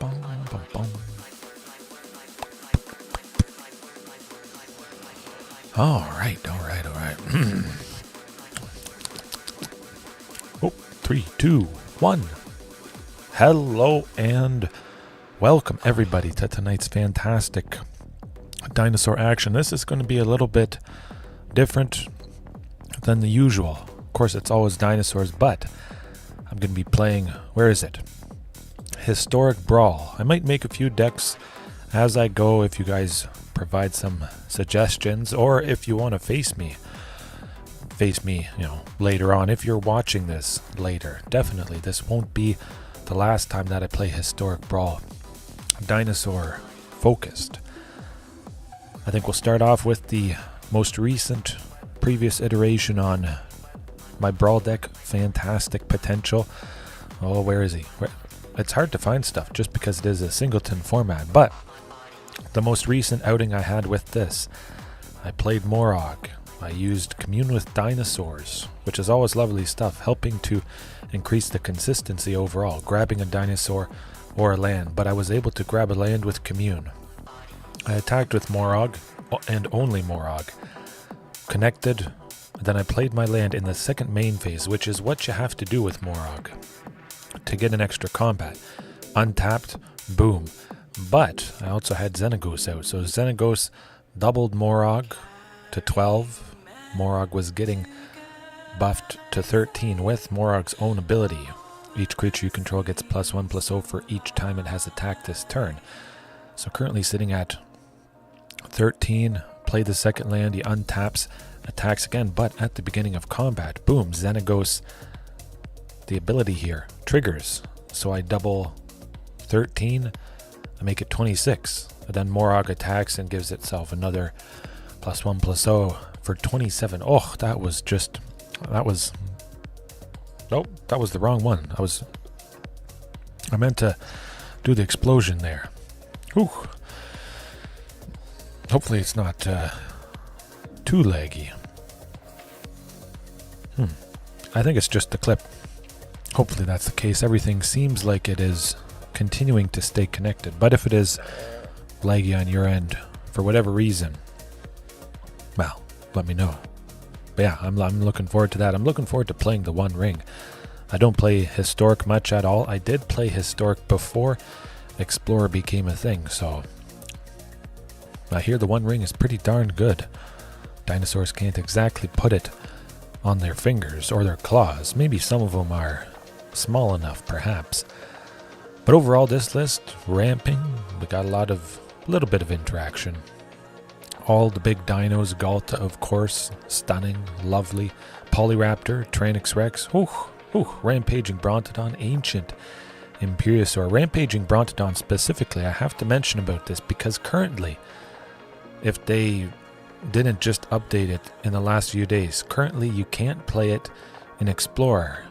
All right. Oh, 3, 2, 1. Hello and welcome everybody to tonight's fantastic dinosaur action. This is going to be a little bit different than the usual. Of course, it's always dinosaurs, but I'm going to be playing, where is it? Historic Brawl. I might make a few decks as I go if you guys provide some suggestions, or if you want to face me, later on. If you're watching this later, definitely this won't be the last time that I play Historic Brawl. Dinosaur focused. I think we'll start off with the most recent previous iteration on my Brawl deck. Fantastic potential. Oh, where is he? It's hard to find stuff just because it is a singleton format, but the most recent outing I had with this, I played Morog. I used Commune with Dinosaurs, which is always lovely stuff, helping to increase the consistency overall, grabbing a dinosaur or a land, but I was able to grab a land with Commune. I attacked with Morog, and only Morog. Connected, then I played my land in the second main phase, which is what you have to do with Morog to get an extra combat. Untapped, boom. But I also had Xenagos out, so Xenagos doubled Morog to 12. Morog was getting buffed to 13 with Morog's own ability. Each creature you control gets +1/+0 for each time it has attacked this turn. So currently sitting at 13, play the second land, he untaps, attacks again, but at the beginning of combat, boom, Xenagos, the ability here, triggers. So I double 13, I make it 26. And then Morog attacks and gives itself another +1/+0 for 27. Oh, that was the wrong one. I meant to do the explosion there. Whew. Hopefully it's not too laggy. I think it's just the clip. Hopefully that's the case. Everything seems like it is continuing to stay connected, but if it is laggy on your end for whatever reason, well, let me know. But yeah, I'm looking forward to that. I'm looking forward to playing the One Ring. I don't play Historic much at all. I did play Historic before Explorer became a thing, so I hear the One Ring is pretty darn good. Dinosaurs can't exactly put it on their fingers or their claws. Maybe some of them are small enough, perhaps. But overall, this list, ramping, we got a little bit of interaction. All the big dinos, Galta, of course, stunning, lovely. Polyraptor, Tranix Rex, Rampaging Brontodon, Ancient Imperiosaur. Rampaging Brontodon specifically, I have to mention about this because currently, if they didn't just update it in the last few days, currently you can't play it in Explorer,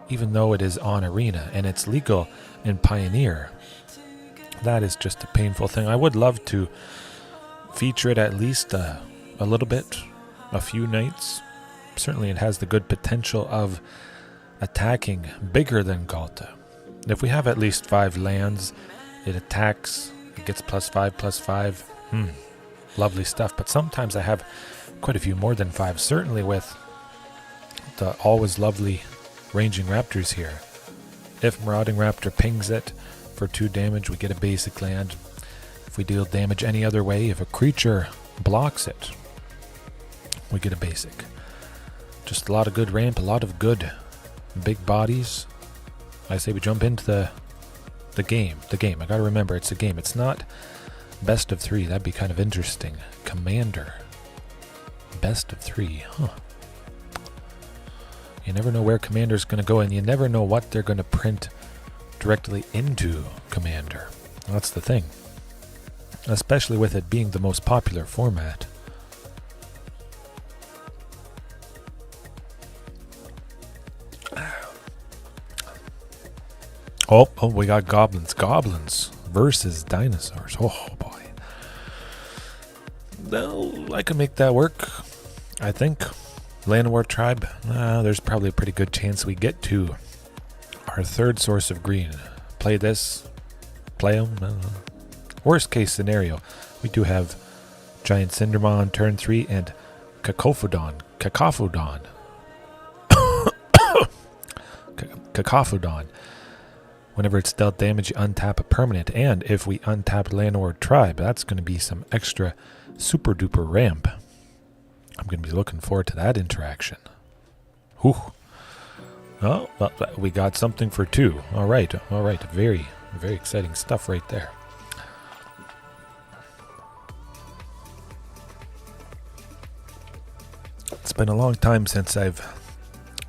even though it is on Arena, and it's legal in Pioneer. That is just a painful thing. I would love to feature it at least a little bit, a few nights. Certainly it has the good potential of attacking bigger than Galta. If we have at least 5 lands, it attacks, it gets +5/+5. Lovely stuff. But sometimes I have quite a few more than 5, certainly with the always lovely Ranging Raptors here. If Marauding Raptor pings it for 2 damage, we get a basic land. If we deal damage any other way, if a creature blocks it, we get a basic. Just a lot of good ramp, a lot of good big bodies. I say we jump into the game. I gotta remember, it's a game. It's not best of 3. That'd be kind of interesting. Commander. Best of 3, huh. You never know where Commander's going to go, and you never know what they're going to print directly into Commander. That's the thing. Especially with it being the most popular format. Oh, we got Goblins. Goblins versus Dinosaurs. Oh, boy. Well, I can make that work, I think. Llanowar Tribe, there's probably a pretty good chance we get to our 3rd source of green. Play this, play them. Worst case scenario, we do have Giant Cindermaw on turn 3 and Cacophodon. Cacophodon. Whenever it's dealt damage, you untap a permanent. And if we untap Landlord Tribe, that's going to be some extra super duper ramp. I'm going to be looking forward to that interaction. Whew. Oh, well, we got something for 2. All right. Very, very exciting stuff right there. It's been a long time since I've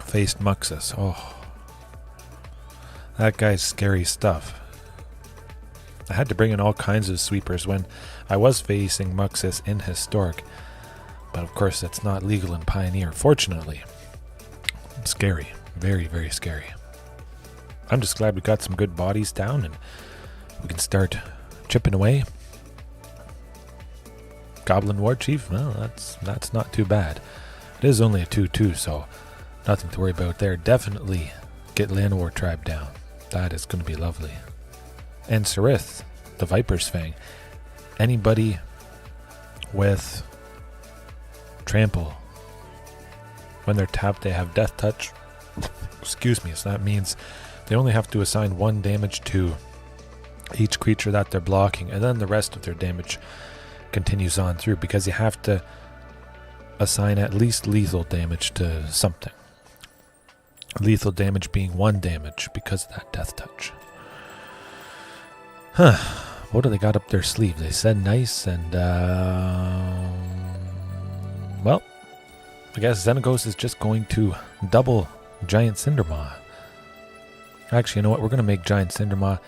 faced Muxus. Oh, that guy's scary stuff. I had to bring in all kinds of sweepers when I was facing Muxus in Historic. But of course, that's not legal in Pioneer, fortunately. Scary. Very, very scary. I'm just glad we got some good bodies down and we can start chipping away. Goblin War Chief, well, that's not too bad. It is only a 2-2, so nothing to worry about there. Definitely get Landlord Tribe down. That is going to be lovely. And Sarith, the Viper's Fang. Anybody with Trample, when they're tapped, they have Death Touch. Excuse me, so that means they only have to assign 1 damage to each creature that they're blocking, and then the rest of their damage continues on through, because you have to assign at least lethal damage to something. Lethal damage being 1 damage because of that Death Touch. Huh. What do they got up their sleeve? They said nice, and well, I guess Xenagos is just going to double Giant Cindermaw. Actually, you know what? We're going to make Giant Cindermaw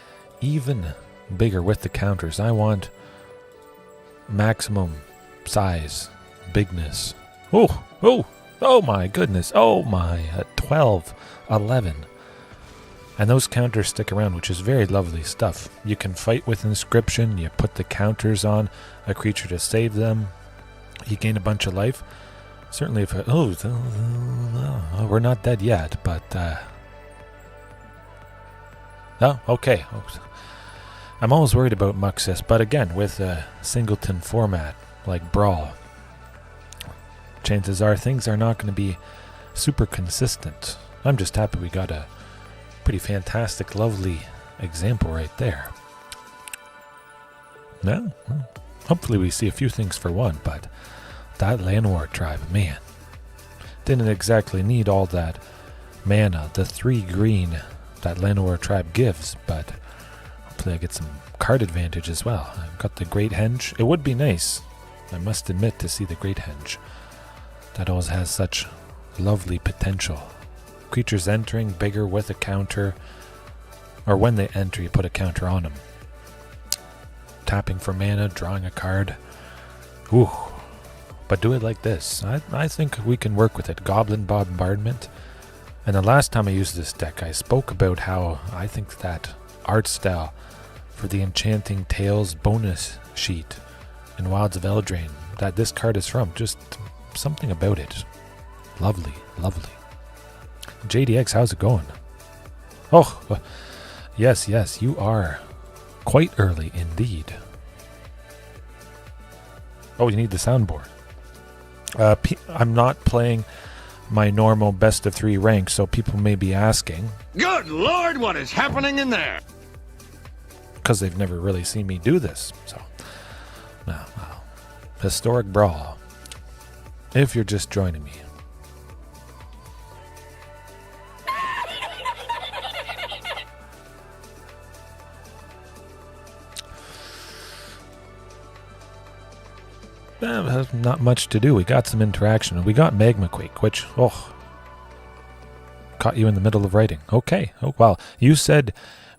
even bigger with the counters. I want maximum size, bigness. Oh my goodness. Oh my, 12, 11. And those counters stick around, which is very lovely stuff. You can fight with Inscription. You put the counters on a creature to save them. You gain a bunch of life. Certainly if... we're not dead yet, but... oh, okay. I'm always worried about Muxus, but again, with a singleton format like Brawl, chances are things are not going to be super consistent. I'm just happy we got a pretty fantastic, lovely example right there. No, hopefully we see a few things for 1, but that Landlord Tribe, man, didn't exactly need all that mana, the 3 green that Landlord Tribe gives, but hopefully I get some card advantage as well. I've got the Great Henge. It would be nice, I must admit, to see the Great Henge. That always has such lovely potential. Creatures entering bigger with a counter, or when they enter, you put a counter on them. Tapping for mana, drawing a card. Ooh. But do it like this. I think we can work with it. Goblin Bombardment. And the last time I used this deck, I spoke about how I think that art style for the Enchanting Tales bonus sheet in Wilds of Eldraine, that this card is from. Just something about it. Lovely, lovely. JDX, how's it going? Oh, yes, you are quite early indeed. Oh, you need the soundboard. I'm not playing my normal best of 3 rank, so people may be asking. Good Lord, what is happening in there? Because they've never really seen me do this. So, well, Historic Brawl. If you're just joining me. Not much to do. We got some interaction. We got Magma Quake, which, caught you in the middle of writing. Okay. Oh, well, you said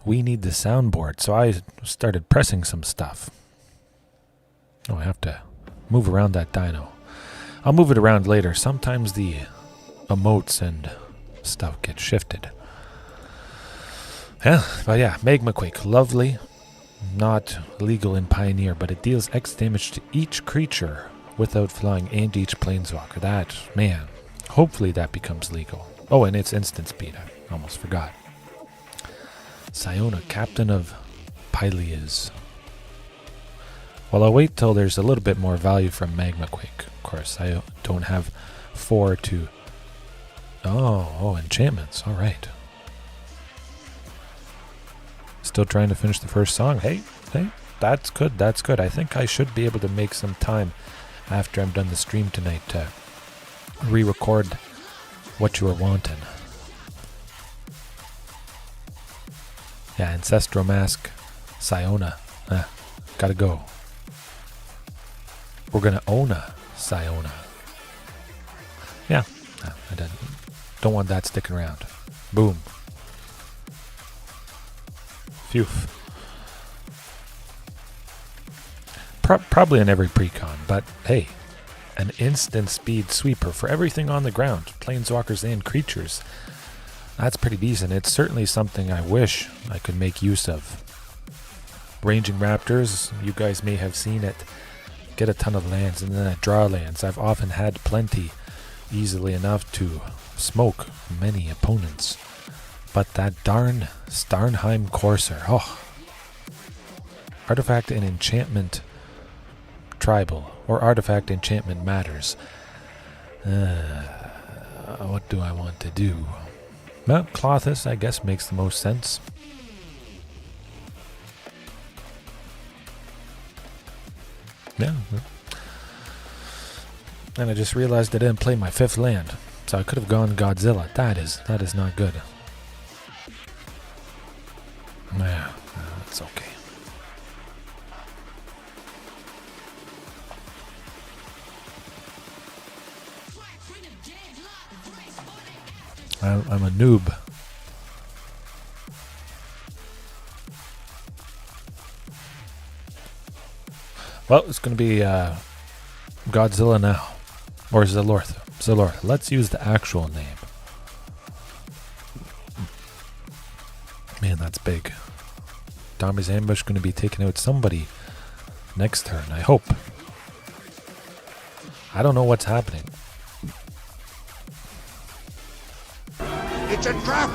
we need the soundboard, so I started pressing some stuff. Oh, I have to move around that dino. I'll move it around later. Sometimes the emotes and stuff get shifted. Yeah, but yeah, Magma Quake, lovely. Not legal in Pioneer, but it deals X damage to each creature without flying and each planeswalker. That, man, hopefully that becomes legal. Oh, and it's instant speed. I almost forgot. Siona, Captain of Hylias. Well, I'll wait till there's a little bit more value from Magma Quake. Of course, I don't have 4 to... Oh, enchantments. All right. Still trying to finish the first song. Hey, that's good. That's good. I think I should be able to make some time after I'm done the stream tonight to re-record what you were wanting. Yeah, Ancestral Mask, Siona. Gotta go. We're gonna own a Siona. Yeah, I don't want that sticking around. Boom. Phew. Probably in every precon, but hey, an instant speed sweeper for everything on the ground, planeswalkers and creatures. That's pretty decent. It's certainly something I wish I could make use of. Ranging Raptors, you guys may have seen it. Get a ton of lands and then I draw lands. I've often had plenty, easily enough to smoke many opponents. But that darn Starnheim Courser, Artifact and Enchantment Tribal, or Artifact Enchantment Matters. What do I want to do? Well, Clothis, I guess, makes the most sense. Yeah. And I just realized I didn't play my 5th land, so I could have gone Godzilla. That is not good. Yeah, that's okay. I'm a noob. Well, it's going to be Godzilla now. Or Zalortha. Let's use the actual name. Man, that's big. Domi's Ambush going to be taking out somebody next turn, I hope. I don't know what's happening. It's a trap!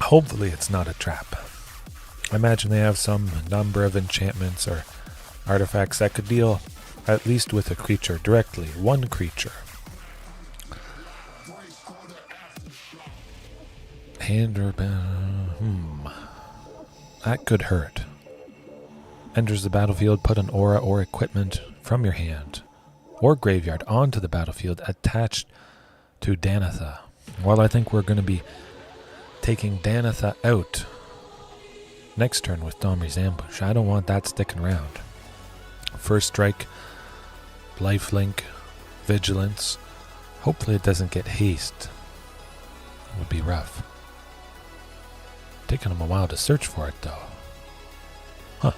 Hopefully it's not a trap. I imagine they have some number of enchantments or artifacts that could deal at least with a creature directly. One creature. Hand or... That could hurt. Enters the battlefield, put an aura or equipment from your hand or graveyard onto the battlefield attached to Danitha. Well, I think we're going to be taking Danitha out next turn with Domri's Ambush. I don't want that sticking around. First strike, lifelink, vigilance. Hopefully it doesn't get haste. It would be rough. Taking them a while to search for it though. Huh.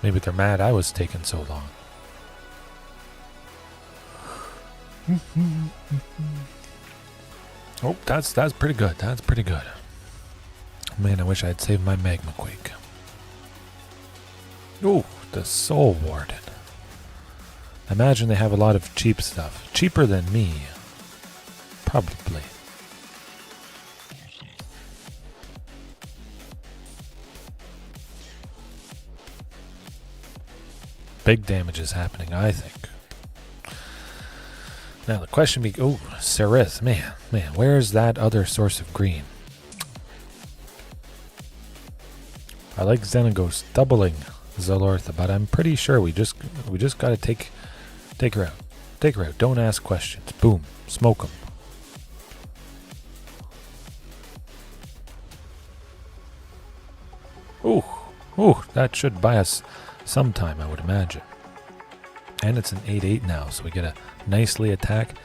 Maybe they're mad I was taking so long. Oh, that's pretty good. That's pretty good. Man, I wish I had saved my Magma Quake. Ooh, the Soul Warden. Imagine they have a lot of cheap stuff. Cheaper than me. Probably. Big damage is happening, I think. Now the question be, oh, Serith, man, where's that other source of green? I like Xenagos doubling Zalortha, but I'm pretty sure we just gotta take her out. Take her out. Don't ask questions. Boom, smoke them. Ooh, that should buy us some time, I would imagine. And it's an 8/8 now, so we get a nicely attack.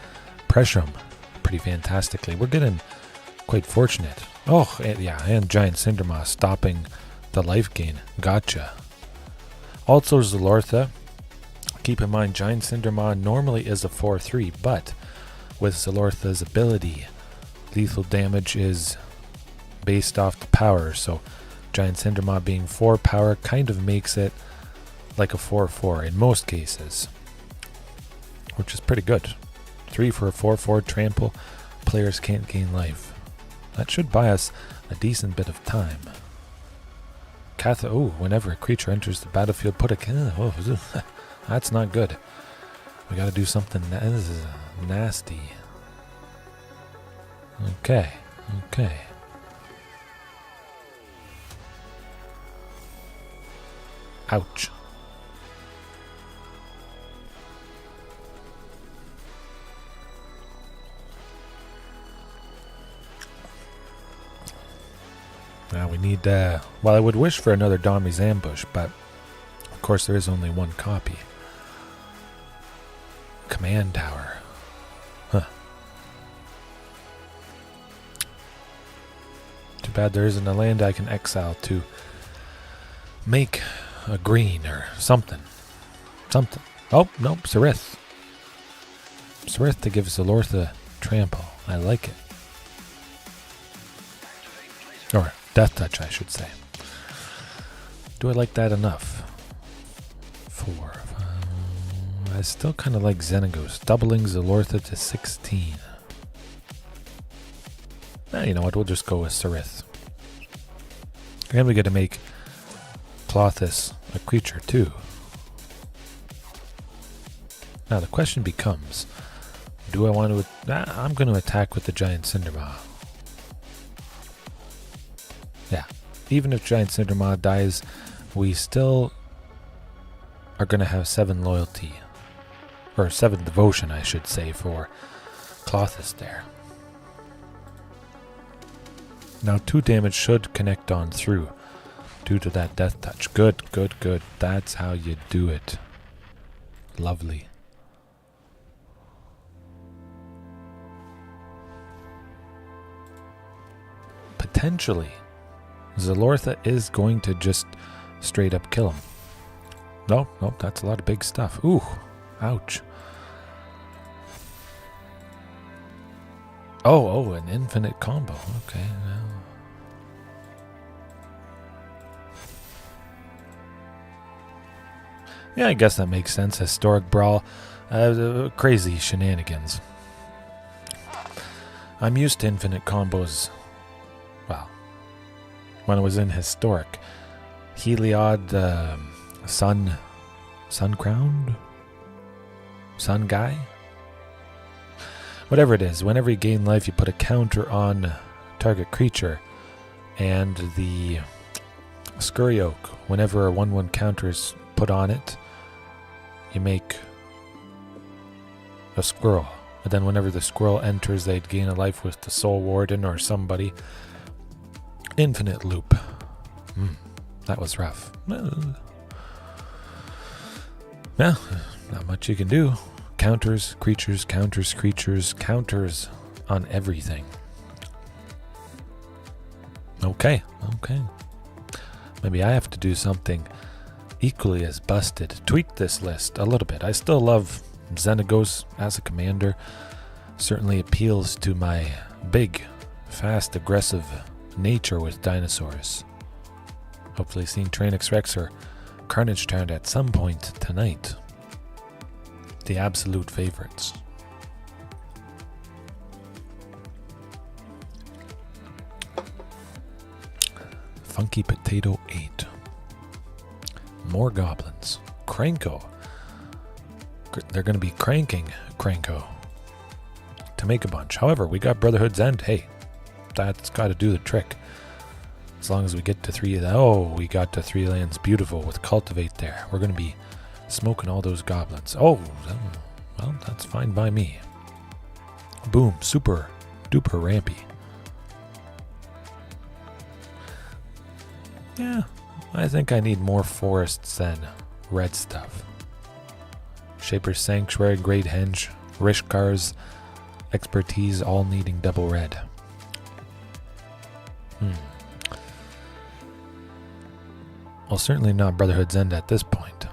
Pressure them pretty fantastically. We're getting quite fortunate. Oh, yeah, and Giant Cindermaw stopping the life gain. Gotcha. Also Zalortha. Keep in mind, Giant Cindermaw normally is a 4/3, but with Zalortha's ability, lethal damage is based off the power, so Giant Cindermaw being 4 power kind of makes it like a 4/4 in most cases, which is pretty good. 3 for a 4/4 trample. Players can't gain life. That should buy us a decent bit of time. Whenever a creature enters the battlefield, put a... that's not good. We gotta do something nasty. Okay. Ouch. Now we need, well, I would wish for another Dommy's Ambush, but of course there is only one copy. Command Tower. Huh. Too bad there isn't a land I can exile to make a green or something. Oh, no, Serith. Serith to give Zalortha trample. I like it. Or Death Touch, I should say. Do I like that enough? 4. I still kind of like Xenagos, doubling Zalortha to 16. You know what? We'll just go with Serith. And we get to make Klothys a creature too. Now the question becomes, do I want to... I'm going to attack with the Giant Cindermaw. Yeah, even if Giant Cindermaw dies, we still are going to have 7 loyalty. Or 7 devotion, I should say, for Klothys there. Now 2 damage should connect on through due to that Death Touch. Good. That's how you do it. Lovely. Potentially, Zalortha is going to just straight up kill him. Nope, that's a lot of big stuff. Ooh, ouch. Oh, an infinite combo. Okay, well. Yeah, I guess that makes sense. Historic Brawl. Crazy shenanigans. I'm used to infinite combos. Well, when I was in Historic. Heliod, Sun Crowned? Sun Guy? Whatever it is, whenever you gain life, you put a counter on target creature. And the Scurry Oak, whenever a 1/1 counter is put on it, you make a squirrel. And then whenever the squirrel enters, they'd gain a life with the Soul Warden or somebody. Infinite loop. That was rough. Well, not much you can do. Counters, creatures, counters, creatures, counters on everything. Okay. Maybe I have to do something equally as busted. Tweak this list a little bit. I still love Xenagos as a commander. Certainly appeals to my big, fast, aggressive nature with dinosaurs. Hopefully seeing Trainix Rex or Carnage Tyrant at some point tonight. The absolute favorites. Funky Potato 8. More goblins. Krenko. They're going to be cranking Krenko to make a bunch. However, we got Brotherhood's End. Hey, that's got to do the trick. As long as we get to 3 of that. Oh, we got to 3 lands. Beautiful with Cultivate there. We're going to be smoking all those goblins. Oh, well, that's fine by me. Boom. Super duper rampy. Yeah, I think I need more forests than red stuff. Shaper's Sanctuary, Great Henge, Rishkar's Expertise, all needing double red. Well, certainly not Brotherhood's End at this point.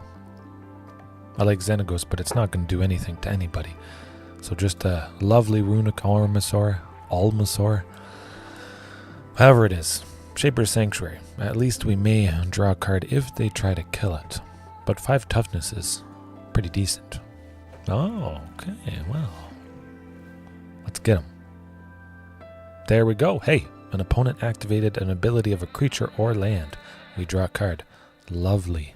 I like Xenagos, but it's not going to do anything to anybody. So just a lovely runic Almasaur. However it is. Shaper's Sanctuary. At least we may draw a card if they try to kill it. But 5 toughness is pretty decent. Oh, okay, well. Let's get him. There we go. Hey, an opponent activated an ability of a creature or land. We draw a card. Lovely.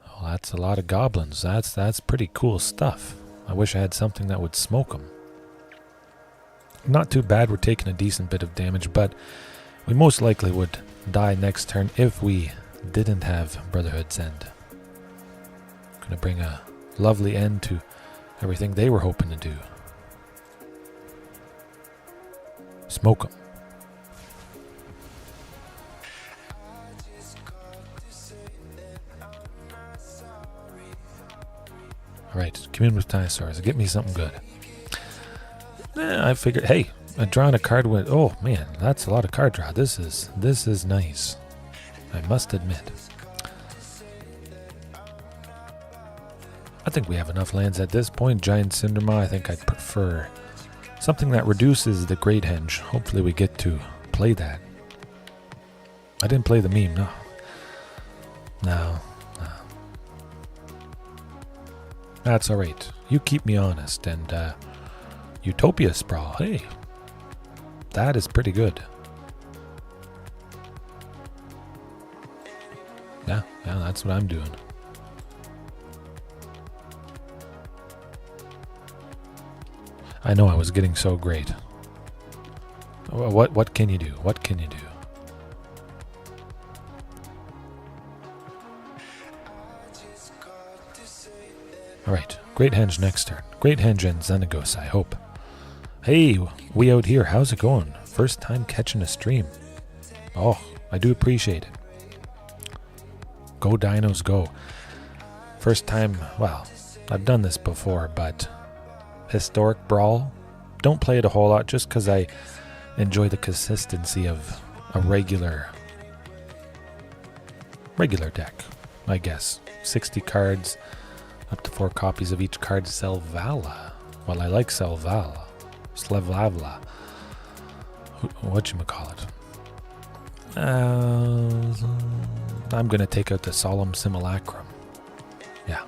Oh, that's a lot of goblins. That's pretty cool stuff. I wish I had something that would smoke them. Not too bad. We're taking a decent bit of damage, but we most likely would die next turn if we didn't have Brotherhood's End. Gonna bring a lovely end to everything they were hoping to do. Smoke them. Alright, commune with dinosaurs. Get me something good. I figured, hey, drawing a card with, oh man, that's a lot of card draw. This is nice. I must admit. I think we have enough lands at this point. Giant Cindermaw, I think I'd prefer something that reduces the Great Henge. Hopefully we get to play that. I didn't play the meme, no. No. That's alright. You keep me honest. And Utopia Sprawl, hey. That is pretty good. Yeah, that's what I'm doing. I know I was getting so great. What can you do? What can you do? Alright, Great Henge next turn. Great Henge and Xenagos, I hope. Hey, we out here, how's it going? First time catching a stream. Oh, I do appreciate it. Go Dinos, go. First time, well, I've done this before, but Historic Brawl, don't play it a whole lot just because I enjoy the consistency of a regular deck, I guess. 60 cards, up to 4 copies of each card. Selvala. Well, I like Selvala. Slevlavla. Whatchamacallit. I'm going to take out the Solemn Simulacrum. Yeah.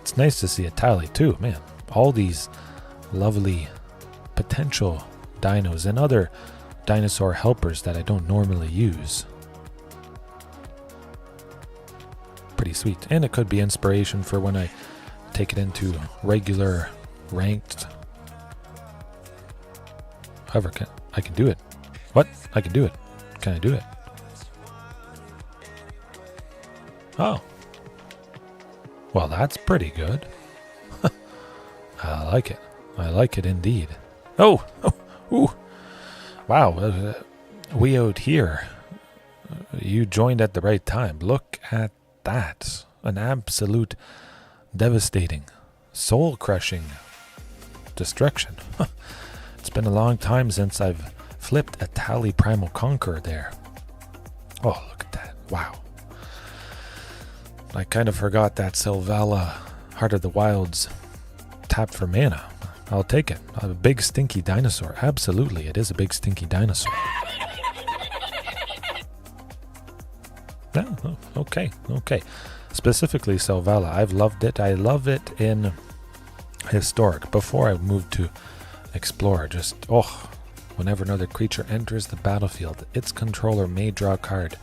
It's nice to see a tally too, man. All these lovely potential dinos and other dinosaur helpers that I don't normally use. Pretty sweet. And it could be inspiration for when I take it into regular ranked. However, I can do it. What? I can do it. Can I do it? Oh. Well, that's pretty good. I like it. I like it indeed. Oh! Ooh! Wow. We out here. You joined at the right time. Look at that. An absolute devastating, soul-crushing destruction. It's been a long time since I've flipped a Tally Primal Conqueror there. Oh, look at that. Wow. I kind of forgot that Selvala Heart of the Wilds tapped for mana. I'll take it. A big stinky dinosaur. Absolutely, it is a big stinky dinosaur. Oh, okay. Specifically Selvala. I've loved it. I love it in Historic. Before I moved to Explorer, whenever another creature enters the battlefield, its controller may draw a card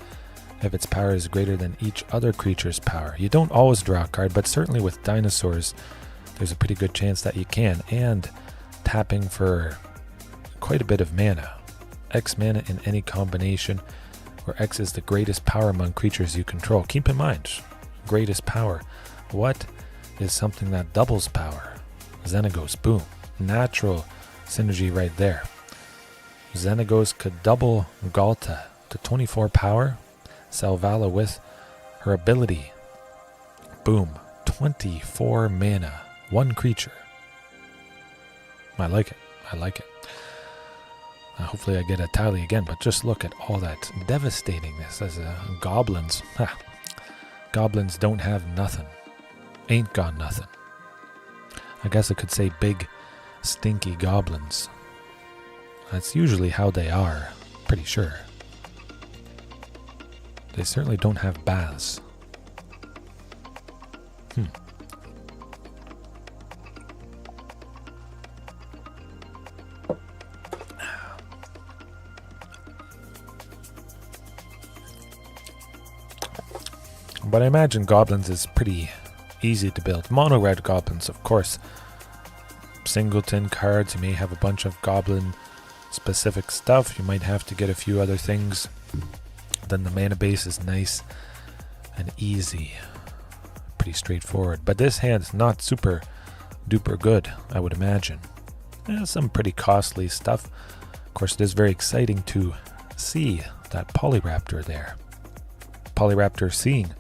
if its power is greater than each other creature's power. You don't always draw a card, but certainly with dinosaurs, there's a pretty good chance that you can. And tapping for quite a bit of mana. X mana in any combination, where X is the greatest power among creatures you control. Keep in mind, greatest power. What is something that doubles power? Xenagos, boom. Natural synergy right there. Xenagos could double Galta to 24 power. Selvala with her ability. Boom. 24 mana. One creature. I like it. Hopefully I get a tally again, but just look at all that devastatingness as goblins. Goblins don't have nothing. Ain't got nothing. I guess I could say big, stinky goblins. That's usually how they are, pretty sure. They certainly don't have baths. But I imagine Goblins is pretty easy to build. Mono red Goblins, of course. Singleton cards, you may have a bunch of Goblin specific stuff. You might have to get a few other things. Then the mana base is nice and easy. Pretty straightforward. But this hand's not super duper good, I would imagine. Some pretty costly stuff. Of course, it is very exciting to see that Polyraptor there. Polyraptor seeing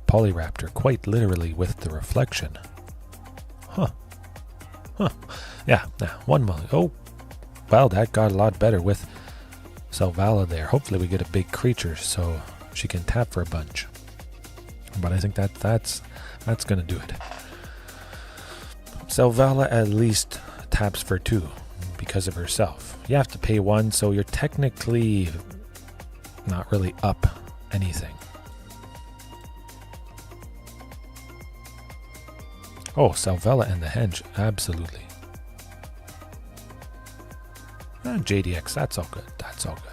Polyraptor quite literally with the reflection. Huh. Yeah, 1 million. Oh, well, that got a lot better with Selvala there. Hopefully we get a big creature so she can tap for a bunch. But I think that's going to do it. Selvala at least taps for 2 because of herself. You have to pay 1, so you're technically not really up anything. Oh, Selvala and the Henge, absolutely. JDX, that's all good. That's all good.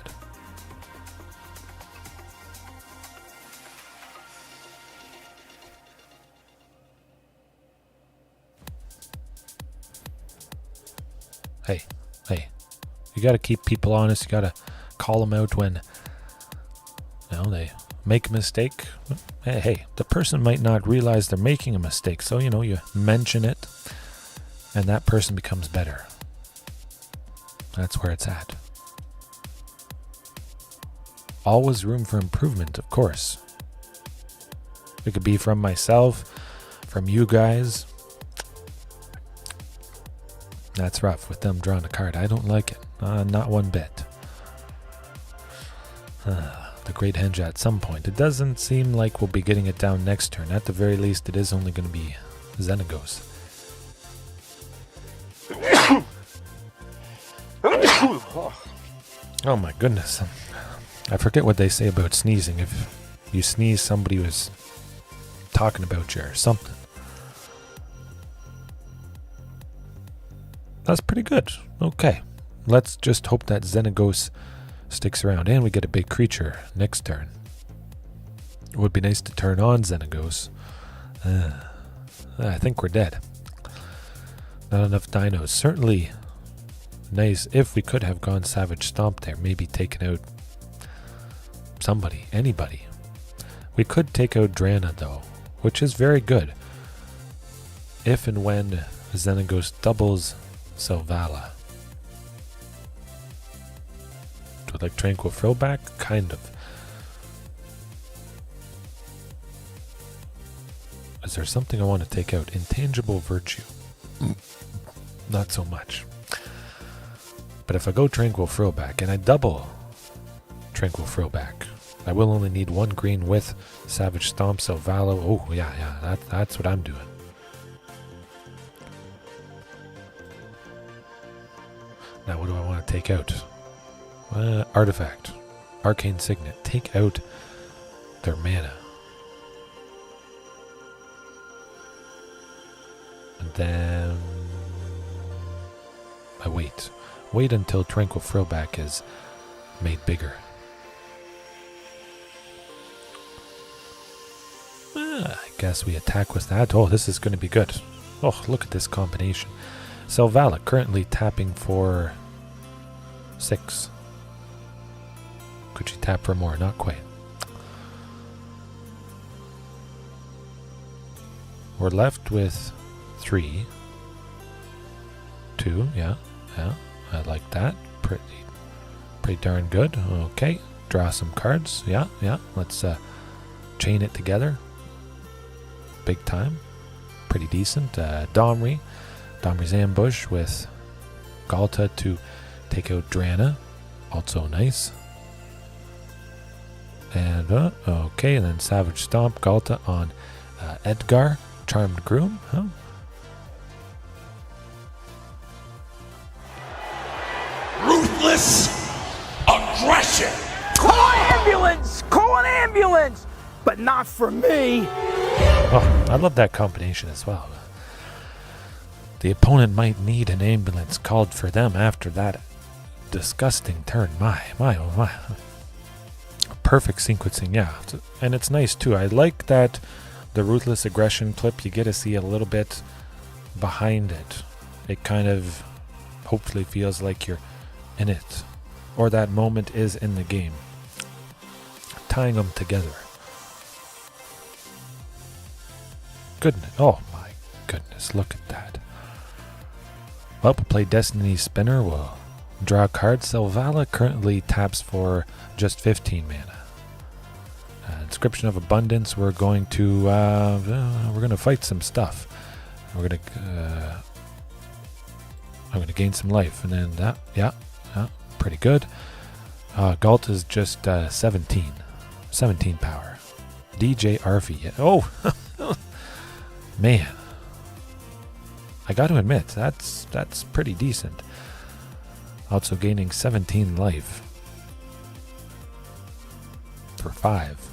Hey, you got to keep people honest. You got to call them out when they make a mistake. Hey, the person might not realize they're making a mistake, so you mention it and that person becomes better. That's where it's at. Always room for improvement, of course. It could be from myself, from you guys. That's rough with them drawing a card. I don't like it. Not one bit. The Great Henge at some point. It doesn't seem like we'll be getting it down next turn. At the very least, it is only going to be Xenagos. Oh my goodness. I forget what they say about sneezing. If you sneeze, somebody was talking about you or something. That's pretty good. Okay. Let's just hope that Xenagos sticks around and we get a big creature next turn. It would be nice to turn on Xenagos. I think we're dead. Not enough dinos. Certainly nice if we could have gone Savage Stomp there. Maybe taken out somebody, anybody. We could take out Drana though, which is very good. If and when Xenagos doubles Selvala. Do I like Tranquil Throwback? Kind of. Is there something I want to take out? Intangible Virtue. Not so much. But if I go Tranquil Throwback and I double Tranquil Throwback, I will only need 1 green with Savage Stomp, Selvala. Oh, yeah, that's what I'm doing. Now, what do I want to take out? Artifact. Arcane Signet. Take out their mana. And then I wait. Wait until Tranquil Throwback is made bigger. I guess we attack with that. Oh, this is going to be good. Oh, look at this combination. Selvala currently tapping for 6. Could she tap for more? Not quite. We're left with 3. 2, yeah. I like that. Pretty darn good. Okay. Draw some cards. Yeah. Let's chain it together. Big time. Pretty decent. Domri's Ambush with Galta to take out Drana. Also nice. And okay, and then Savage Stomp, Galta on Edgar, Charmed Groom. Huh? Ruthless aggression. Call an ambulance! Call an ambulance! But not for me. Oh, I love that combination as well. The opponent might need an ambulance called for them after that disgusting turn. My, oh my. perfect sequencing, yeah. And it's nice too. I like that the Ruthless Aggression clip, you get to see a little bit behind it. It kind of hopefully feels like you're in it, or that moment is in the game. Tying them together. Goodness, oh my goodness, look at that. Well, we'll play Destiny Spinner. We'll draw a card. Selvala currently taps for just 15 mana. Inscription of Abundance. We're going to fight some stuff. I'm going to gain some life, and then that, yeah, pretty good. Galt is just 17 power. DJ Arfi. Oh, man. I got to admit, that's pretty decent. Also gaining 17 life for 5.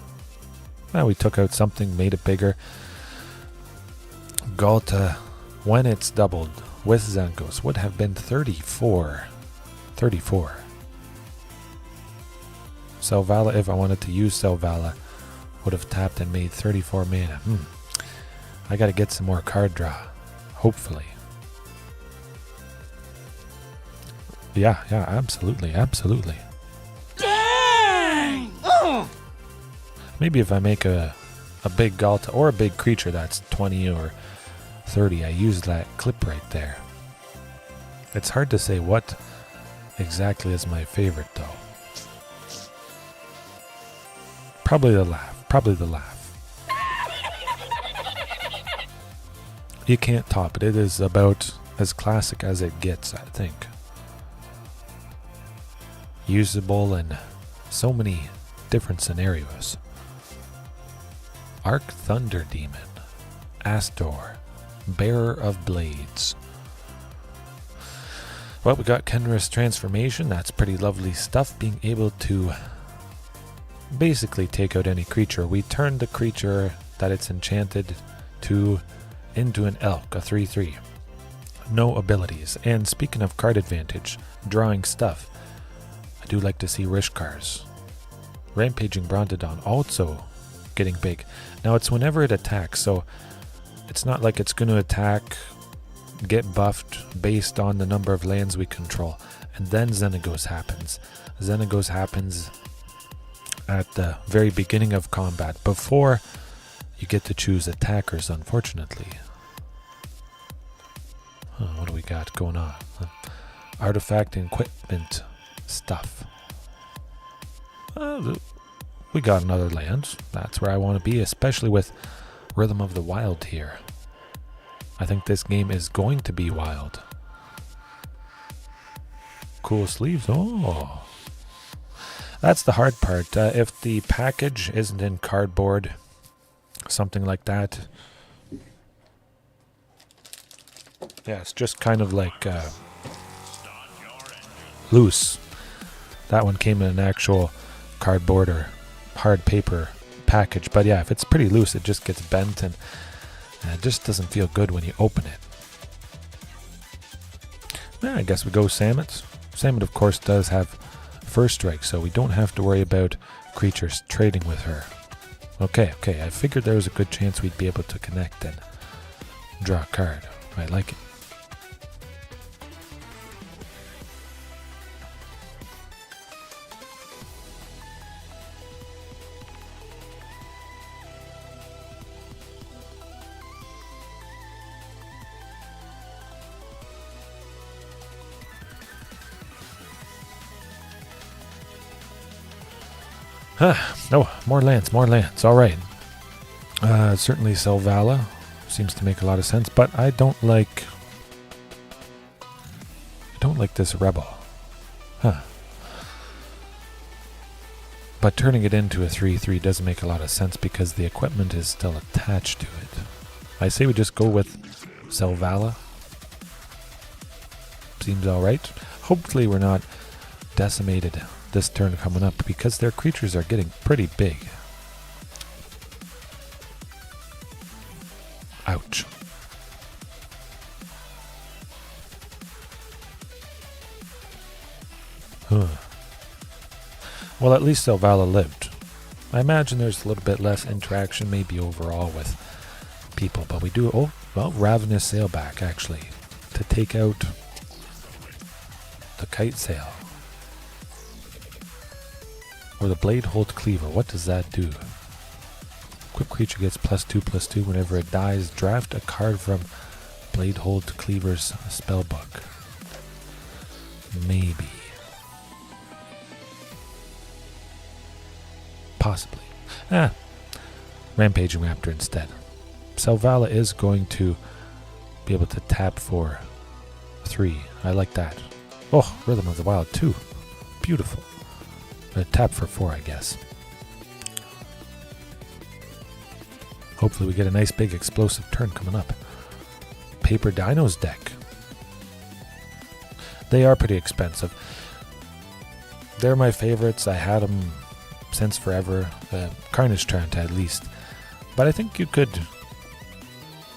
Well, we took out something, made it bigger. Galta, when it's doubled with Xenagos, would have been 34. Selvala, if I wanted to use Selvala, would have tapped and made 34 mana. I got to get some more card draw. Hopefully. Yeah, absolutely. Dang! Maybe if I make a big Galta or a big creature that's 20 or 30, I use that clip right there. It's hard to say what exactly is my favorite though. Probably the laugh. You can't top it. It is about as classic as it gets, I think. Usable in so many different scenarios. Arc Thunder Demon. Astor. Bearer of Blades. Well, we got Kenris Transformation. That's pretty lovely stuff. Being able to basically take out any creature. We turn the creature that it's enchanted to into an elk, a 3/3. No abilities. And speaking of card advantage, drawing stuff, I do like to see Rishkars. Rampaging Brontodon also getting big. Now it's whenever it attacks, so it's not like it's going to attack, get buffed based on the number of lands we control. And then Xenagos happens. Xenagos happens at the very beginning of combat, before you get to choose attackers, unfortunately. What do we got going on? Artifact and equipment stuff. We got another land. That's where I want to be, especially with Rhythm of the Wild here. I think this game is going to be wild. Cool sleeves. Oh, that's the hard part. If the package isn't in cardboard, something like that. Yeah, it's just kind of like loose. That one came in an actual cardboard or hard paper package. But yeah, if it's pretty loose, it just gets bent and it just doesn't feel good when you open it. Yeah, I guess we go Samet. Samet, of course, does have first strike, so we don't have to worry about creatures trading with her. Okay, I figured there was a good chance we'd be able to connect and draw a card. I like it. No, more lands. All right. Certainly Selvala seems to make a lot of sense, but I don't like this Rebel. But turning it into a 3/3 doesn't make a lot of sense because the equipment is still attached to it. I say we just go with Selvala. Seems alright. Hopefully we're not decimated this turn coming up because their creatures are getting pretty big. Ouch. Well, at least Selvala lived. I imagine there's a little bit less interaction maybe overall with people, but we do, oh, well, Ravenous Sailback actually, to take out the Kite Sail. Or the Blade Hold Cleaver, what does that do? Equipped creature gets +2/+2 whenever it dies. Draft a card from Blade Hold Cleaver's spellbook. Maybe. Possibly. Rampaging Raptor instead. Selvala is going to be able to tap for 3. I like that. Oh, Rhythm of the Wild 2. Beautiful. Tap for 4, I guess. Hopefully we get a nice big explosive turn coming up. Paper Dinos deck. They are pretty expensive. They're my favorites. I had them since forever. Carnage Treant at least. But I think you could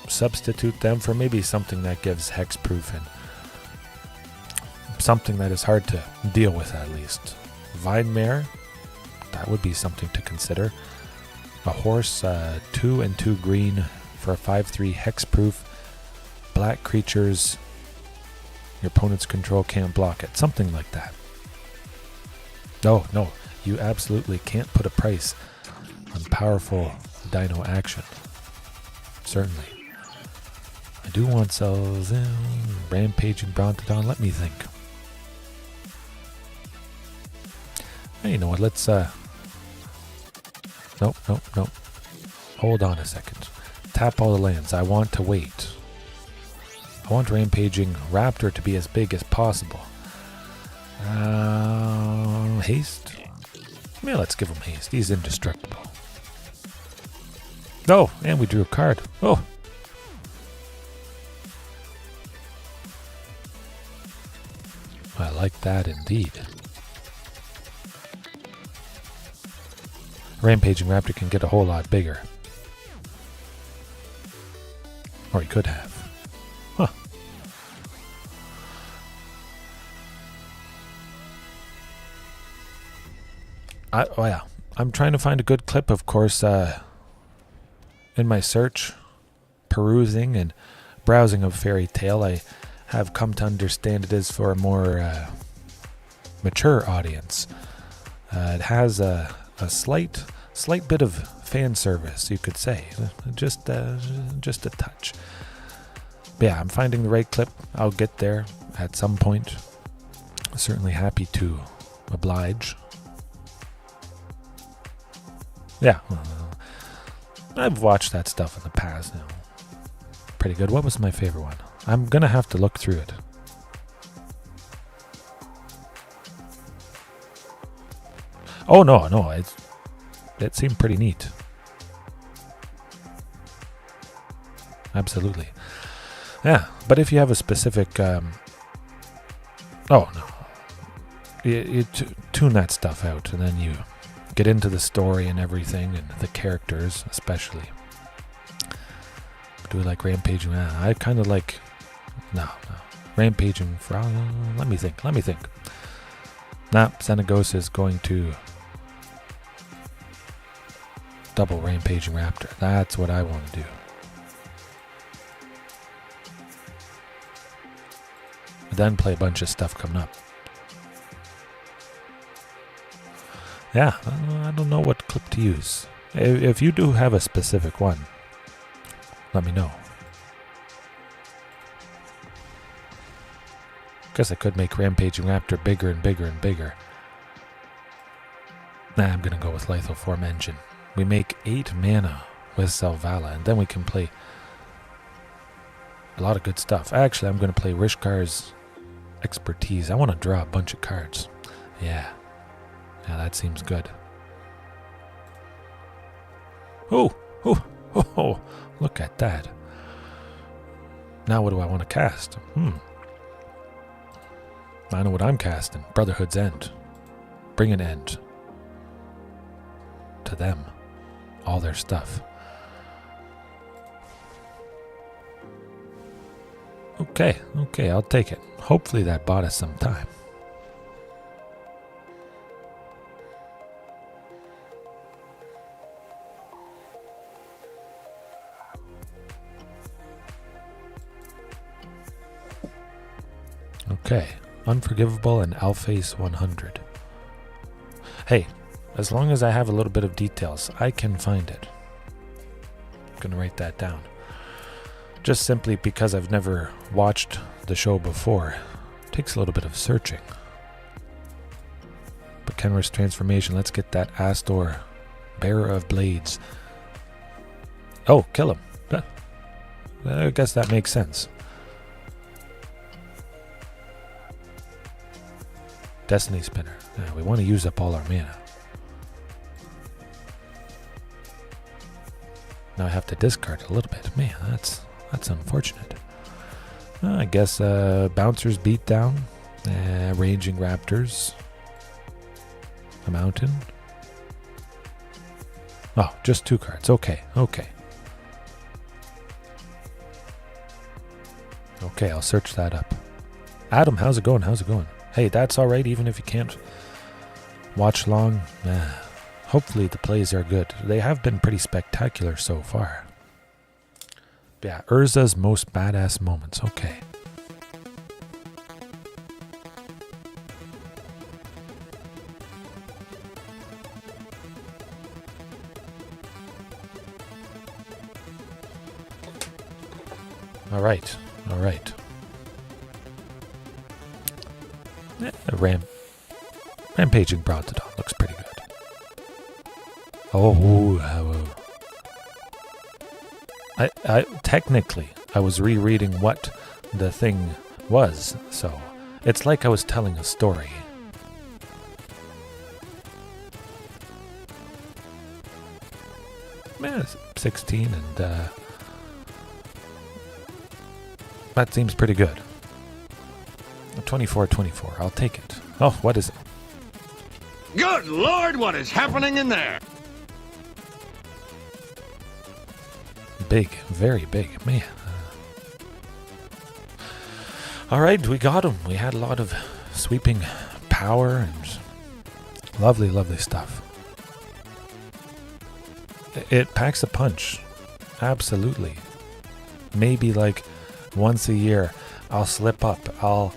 substitute them for maybe something that gives hexproof and something that is hard to deal with at least. Vine Mare, that would be something to consider. A horse, 2 and 2 green for a 5/3 hexproof. Black creatures, your opponent's control can't block it. Something like that. No, you absolutely can't put a price on powerful dino action. Certainly. I do want cells in Rampaging Brontodon. Let me think. Hey, you know what? Let's Nope. Hold on a second. Tap all the lands. I want to wait. I want Rampaging Raptor to be as big as possible. Haste? Yeah, let's give him haste. He's indestructible. Oh, and we drew a card. Oh. I like that indeed. Rampaging Raptor can get a whole lot bigger. Or he could have. Huh. I'm trying to find a good clip, of course, in my search, perusing and browsing of Fairy Tail. I have come to understand it is for a more mature audience. It has a slight bit of fan service, you could say, just a touch. But yeah, I'm finding the right clip. I'll get there at some point. Certainly happy to oblige. Yeah, I've watched that stuff in the past now. Pretty good. What was my favorite one? I'm gonna have to look through it. Oh no, it seemed pretty neat. Absolutely. Yeah, but if you have a specific you tune that stuff out, and then you get into the story and everything, and the characters especially. Do we like Rampaging? I kind of like... No. Rampaging for... let me think. Xenagos is going to double Rampaging Raptor. That's what I want to do. Then play a bunch of stuff coming up. Yeah, I don't know what clip to use. If you do have a specific one, let me know. Guess I could make Rampaging Raptor bigger and bigger and bigger. I'm gonna go with Lithoform Engine. We make 8 mana with Selvala, and then we can play a lot of good stuff. Actually, I'm gonna play Rishkar's Expertise. I want to draw a bunch of cards. Yeah, that seems good. Oh, look at that. Now what do I want to cast? I know what I'm casting. Brotherhood's End. Bring an end to them. All their stuff. Okay, I'll take it. Hopefully that bought us some time. Okay. Unforgivable and Alphase 100. Hey, as long as I have a little bit of details, I can find it. I'm going to write that down. Just simply because I've never watched the show before. It takes a little bit of searching. But Kenris transformation, let's get that Astor, Bearer of Blades. Oh, kill him. I guess that makes sense. Destiny Spinner. We want to use up all our mana. Now I have to discard a little bit. Man, that's unfortunate. I guess Bouncers beat down. Raging Raptors. A Mountain. Oh, just 2 cards. Okay. Okay, I'll search that up. Adam, how's it going? Hey, that's alright even if you can't watch long. Hopefully the plays are good. They have been pretty spectacular so far. Yeah, Urza's most badass moments. Okay. Alright. Rampaging Brontodon looks pretty good. I technically I was rereading what the thing was, so it's like I was telling a story. Yeah, 16 and that seems pretty good. 24, I'll take it. Oh, what is it? Good Lord, what is happening in there? Big, very big, man. Alright, we got him. We had a lot of sweeping power and lovely, lovely stuff. It packs a punch. Absolutely. Maybe like once a year I'll slip up. I'll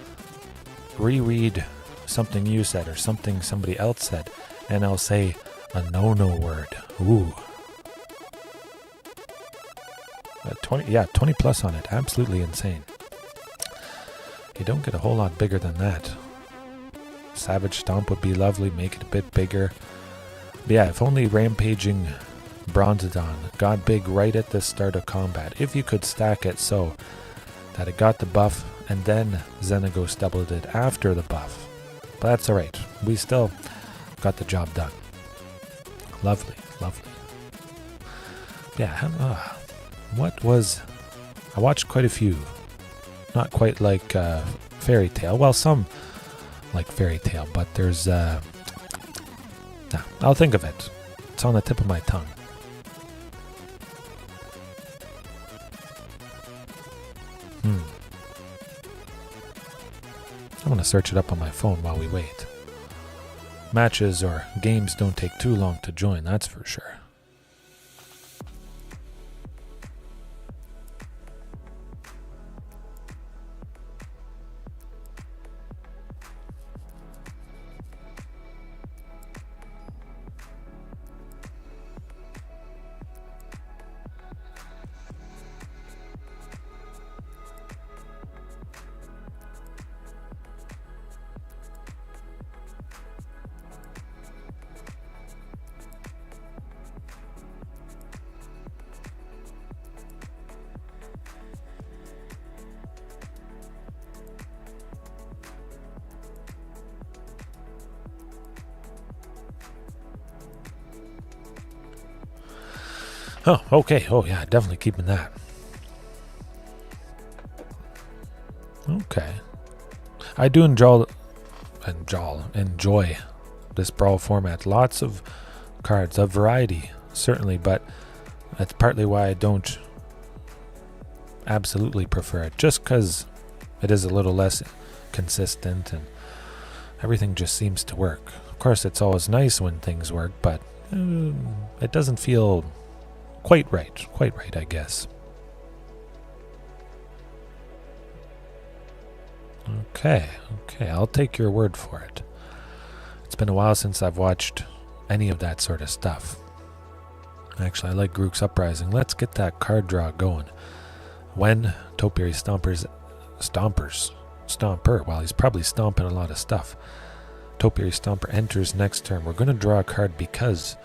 reread something you said or something somebody else said, and I'll say a no word. Ooh. 20 plus on it. Absolutely insane. You don't get a whole lot bigger than that. Savage Stomp would be lovely. Make it a bit bigger. But yeah, if only Rampaging Brontodon got big right at the start of combat. If you could stack it so that it got the buff and then Xenagos doubled it after the buff. But that's alright. We still got the job done. Lovely, lovely. Yeah, I watched quite a few. Not quite like Fairy Tail. Well, some like Fairy Tail, but there's I'll think of it. It's on the tip of my tongue. I want to search it up on my phone while we wait. Matches or games don't take too long to join, that's for sure. Oh, okay. Oh, yeah, definitely keeping that. Okay. I do enjoy this Brawl format. Lots of cards, a variety, certainly, but that's partly why I don't absolutely prefer it. Just because it is a little less consistent and everything just seems to work. Of course, it's always nice when things work, but it doesn't feel quite right, I guess. Okay, I'll take your word for it. It's been a while since I've watched any of that sort of stuff. Actually, I like Grook's Uprising. Let's get that card draw going. When Topiary Stomper, well, he's probably stomping a lot of stuff. Topiary Stomper enters next turn. We're going to draw a card because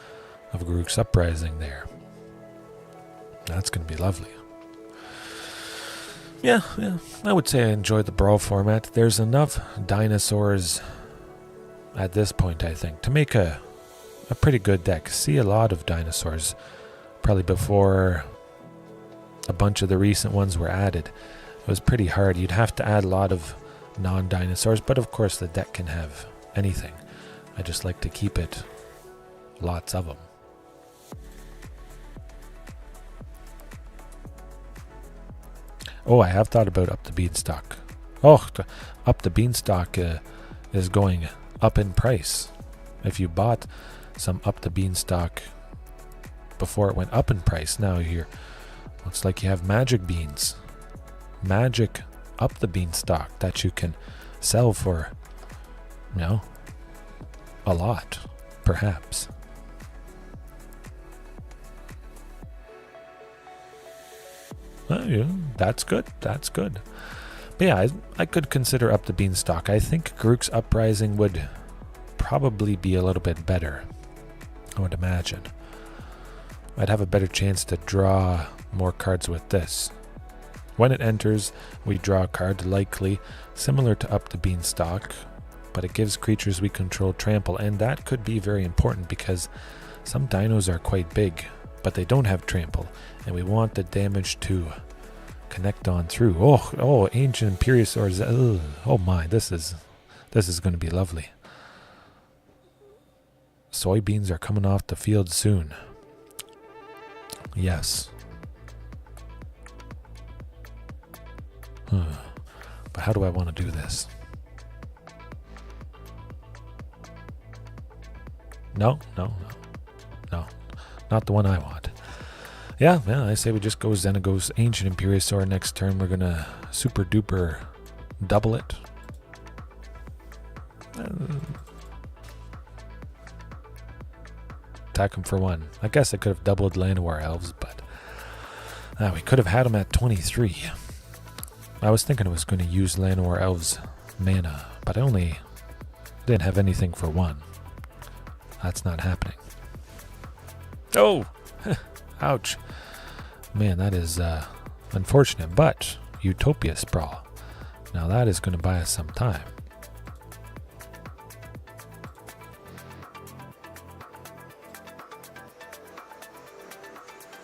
of Grook's Uprising there. That's going to be lovely. Yeah, I would say I enjoy the Brawl format. There's enough dinosaurs at this point, I think, to make a pretty good deck. See a lot of dinosaurs, probably before a bunch of the recent ones were added. It was pretty hard. You'd have to add a lot of non-dinosaurs, but of course the deck can have anything. I just like to keep it lots of them. Oh, I have thought about Up the Beanstalk. Oh, Up the Beanstalk is going up in price. If you bought some Up the Beanstalk before it went up in price, now you're, looks like you have magic beans. Magic Up the Beanstalk that you can sell for, you know, a lot, perhaps. Yeah, that's good. That's good. But yeah, I could consider Up the Beanstalk. I think Grook's Uprising would probably be a little bit better, I would imagine. I'd have a better chance to draw more cards with this. When it enters, we draw a card, likely similar to Up the Beanstalk, but it gives creatures we control trample, and that could be very important because some dinos are quite big, but they don't have trample, and we want the damage to connect on through. Oh, Ancient Imperiosaurs. Oh my, this is going to be lovely. Soybeans are coming off the field soon. Yes. But how do I want to do this? No. Not the one I want. Yeah, I say we just go Xenagos, Ancient Imperiosaur next turn. We're going to super duper double it. Attack him for 1. I guess I could have doubled Llanowar Elves, but we could have had him at 23. I was thinking I was going to use Llanowar Elves mana, but I only didn't have anything for 1. That's not happening. Oh! Ouch. Man, that is unfortunate, but Utopia Sprawl. Now that is going to buy us some time.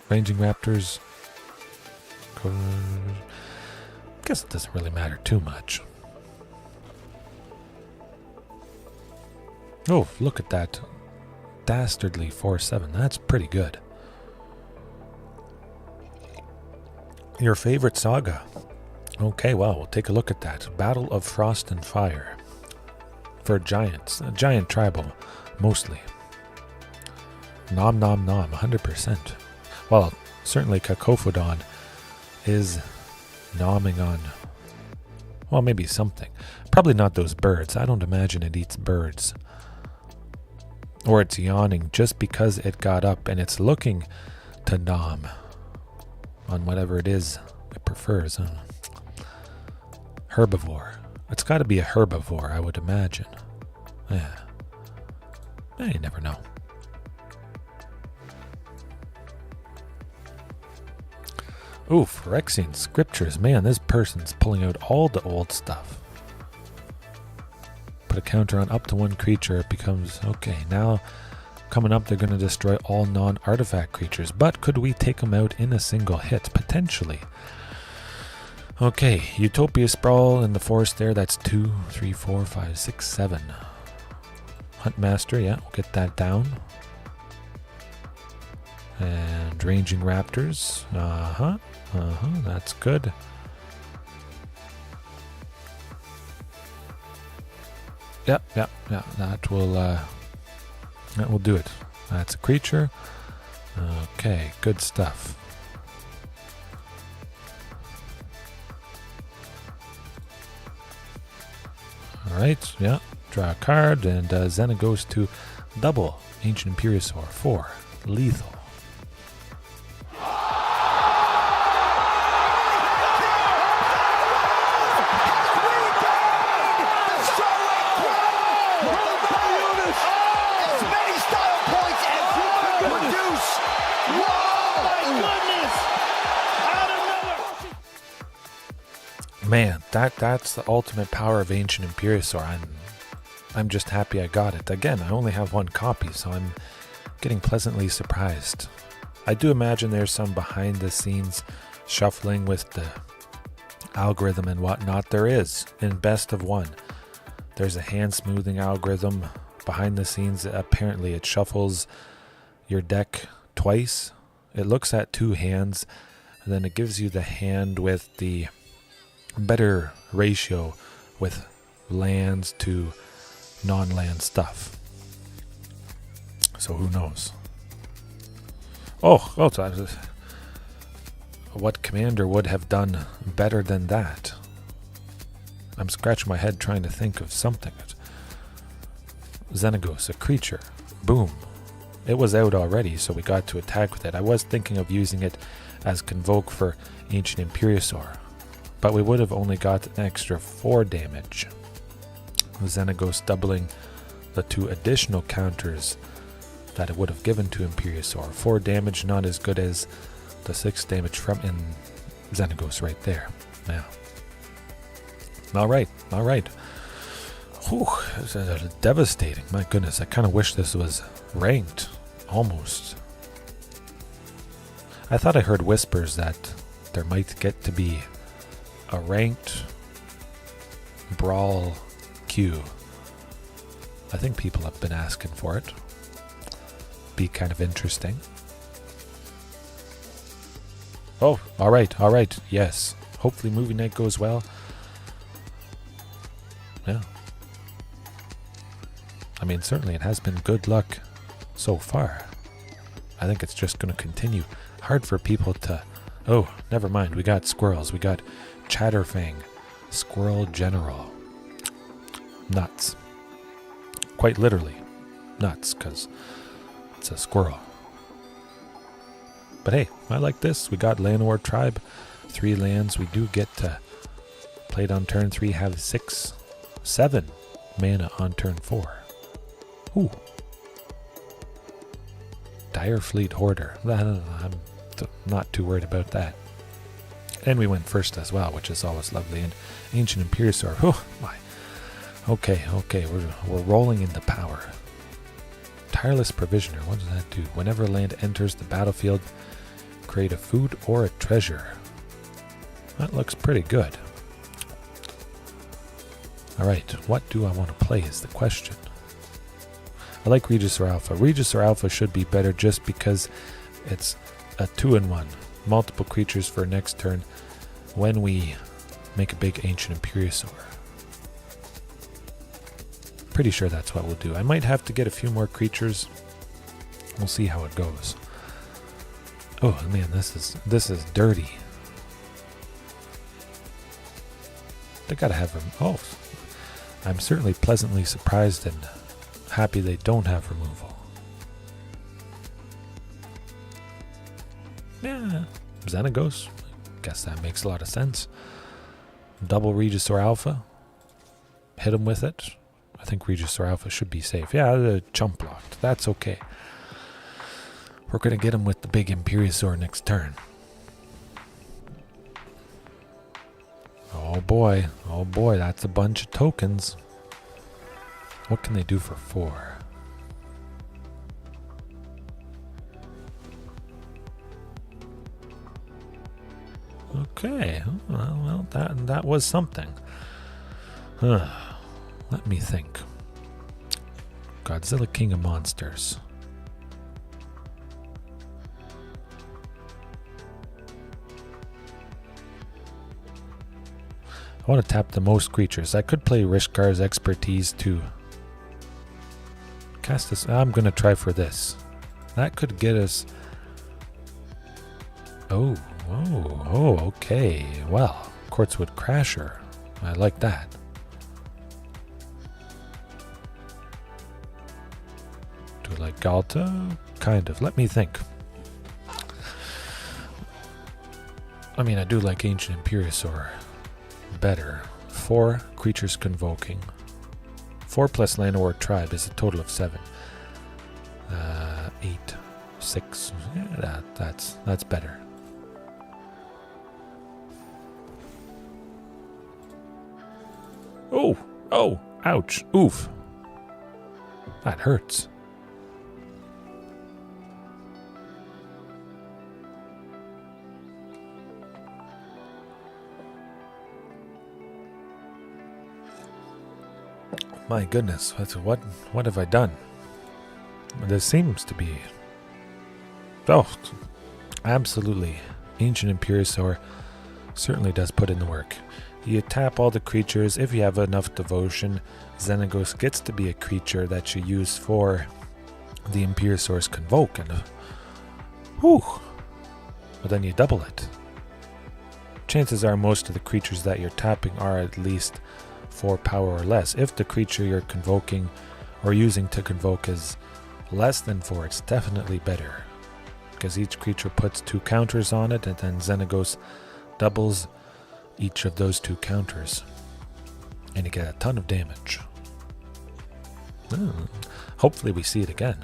Ranging Raptors. Guess it doesn't really matter too much. Oh, look at that. Dastardly 4/7. That's pretty good. Your favorite saga? Okay, well, we'll take a look at that. Battle of Frost and Fire. For giants. A giant tribal, mostly. Nom nom nom, 100%. Well, certainly Cacophodon is nomming on, well, maybe something. Probably not those birds. I don't imagine it eats birds. Or it's yawning just because it got up and it's looking to nom on whatever it is it prefers. Herbivore. It's got to be a herbivore, I would imagine. Yeah. You never know. Oof, Phyrexian Scriptures. Man, this person's pulling out all the old stuff. Put a counter on up to 1 creature. It becomes, okay, now coming up they're going to destroy all non-artifact creatures. But could we take them out in a single hit? Potentially. Okay, Utopia Sprawl in the forest there. That's 2, 3, 4, 5, 6, 7. Huntmaster, yeah, we'll get that down. And Ranging Raptors. That's good. Yep. That will do it. That's a creature. Okay, good stuff. Alright, yeah. Draw a card, and Xenagos to double Ancient Imperiosaur for lethal. Man, that's the ultimate power of Ancient Imperiosaur. I'm just happy I got it. Again, I only have one copy, so I'm getting pleasantly surprised. I do imagine there's some behind the scenes shuffling with the algorithm and whatnot. There is in Best of One. There's a hand smoothing algorithm behind the scenes. Apparently it shuffles your deck twice. It looks at two hands, and then it gives you the hand with the better ratio with lands to non-land stuff. So who knows? What commander would have done better than that? I'm scratching my head trying to think of something. Xenagos, a creature. Boom. It was out already, so we got to attack with it. I was thinking of using it as Convoke for Ancient Imperiosaur, but we would have only got an extra 4 damage. Xenagos doubling the 2 additional counters that it would have given to Imperiosaur. 4 damage, not as good as the 6 damage from Xenagos right there. Now. Alright. Whew, this is devastating. My goodness, I kind of wish this was ranked. Almost. I thought I heard whispers that there might get to be a ranked Brawl queue. I think people have been asking for it. Be kind of interesting. Oh, alright, yes. Hopefully movie night goes well. Yeah. I mean, certainly it has been good luck so far. I think it's just going to continue. Hard for people to... Oh, never mind. We got squirrels. We got Chatterfang. Squirrel General. Nuts. Quite literally. Nuts, because it's a squirrel. But hey, I like this. We got Llanowar Tribe. 3 lands. We do get to play it on turn 3. Have 7 mana on turn 4. Ooh. Dire Fleet Hoarder. I'm not too worried about that. And we went first as well, which is always lovely. And Ancient Imperiosaur. Oh my. Okay. We're rolling into power. Tireless Provisioner. What does that do? Whenever land enters the battlefield, create a food or a treasure. That looks pretty good. Alright, what do I want to play is the question. I like Regis or Alpha. Regis or Alpha should be better just because it's a 2-in-1. Multiple creatures for next turn when we make a big Ancient Imperiosaur. Pretty sure that's what we'll do. I might have to get a few more creatures. We'll see how it goes. Oh man, this is dirty. They gotta have them. Oh, I'm certainly pleasantly surprised and happy they don't have removal. Yeah, Xenagos. Guess that makes a lot of sense. Double Regis or Alpha. Hit him with it. I think Regis or Alpha should be safe. Yeah, the chump blocked. That's okay. We're going to get him with the big Imperiosaur next turn. Oh boy, that's a bunch of tokens. What can they do for 4? Okay, well that was something. Let me think. Godzilla King of Monsters. I want to tap the most creatures. I could play Rishkar's Expertise to cast this. I'm going to try for this. That could get us... Oh, okay. Well, Quartzwood Crasher. I like that. Galta? Kind of. Let me think. I mean, I do like Ancient Imperiosaur better. 4 creatures convoking. 4 plus land or tribe is a total of 7. 8, 6. Yeah, that's better. Oh, ouch, oof. That hurts. My goodness, what have I done? There seems to be... Oh, absolutely. Ancient Imperiosaur certainly does put in the work. You tap all the creatures. If you have enough devotion, Xenagos gets to be a creature that you use for the Imperiosaur's Convoke. And, whew, but then you double it. Chances are most of the creatures that you're tapping are at least 4 power or less. If the creature you're convoking or using to convoke is less than 4, it's definitely better. Because each creature puts 2 counters on it, and then Xenagos doubles each of those 2 counters. And you get a ton of damage. Hopefully we see it again.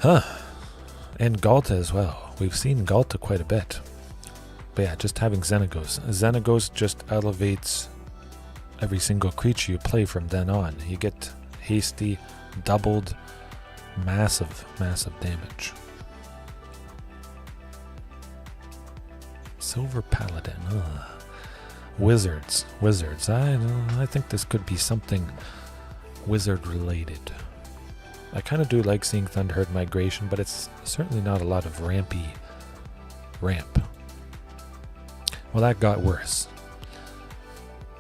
And Galta as well. We've seen Galta quite a bit. But yeah, just having Xenagos. Xenagos just elevates every single creature you play from then on. You get hasty, doubled, massive damage. Silver Paladin. Wizards. I think this could be something wizard related. I kind of do like seeing Thunderherd Migration, but it's certainly not a lot of ramp. Well, that got worse.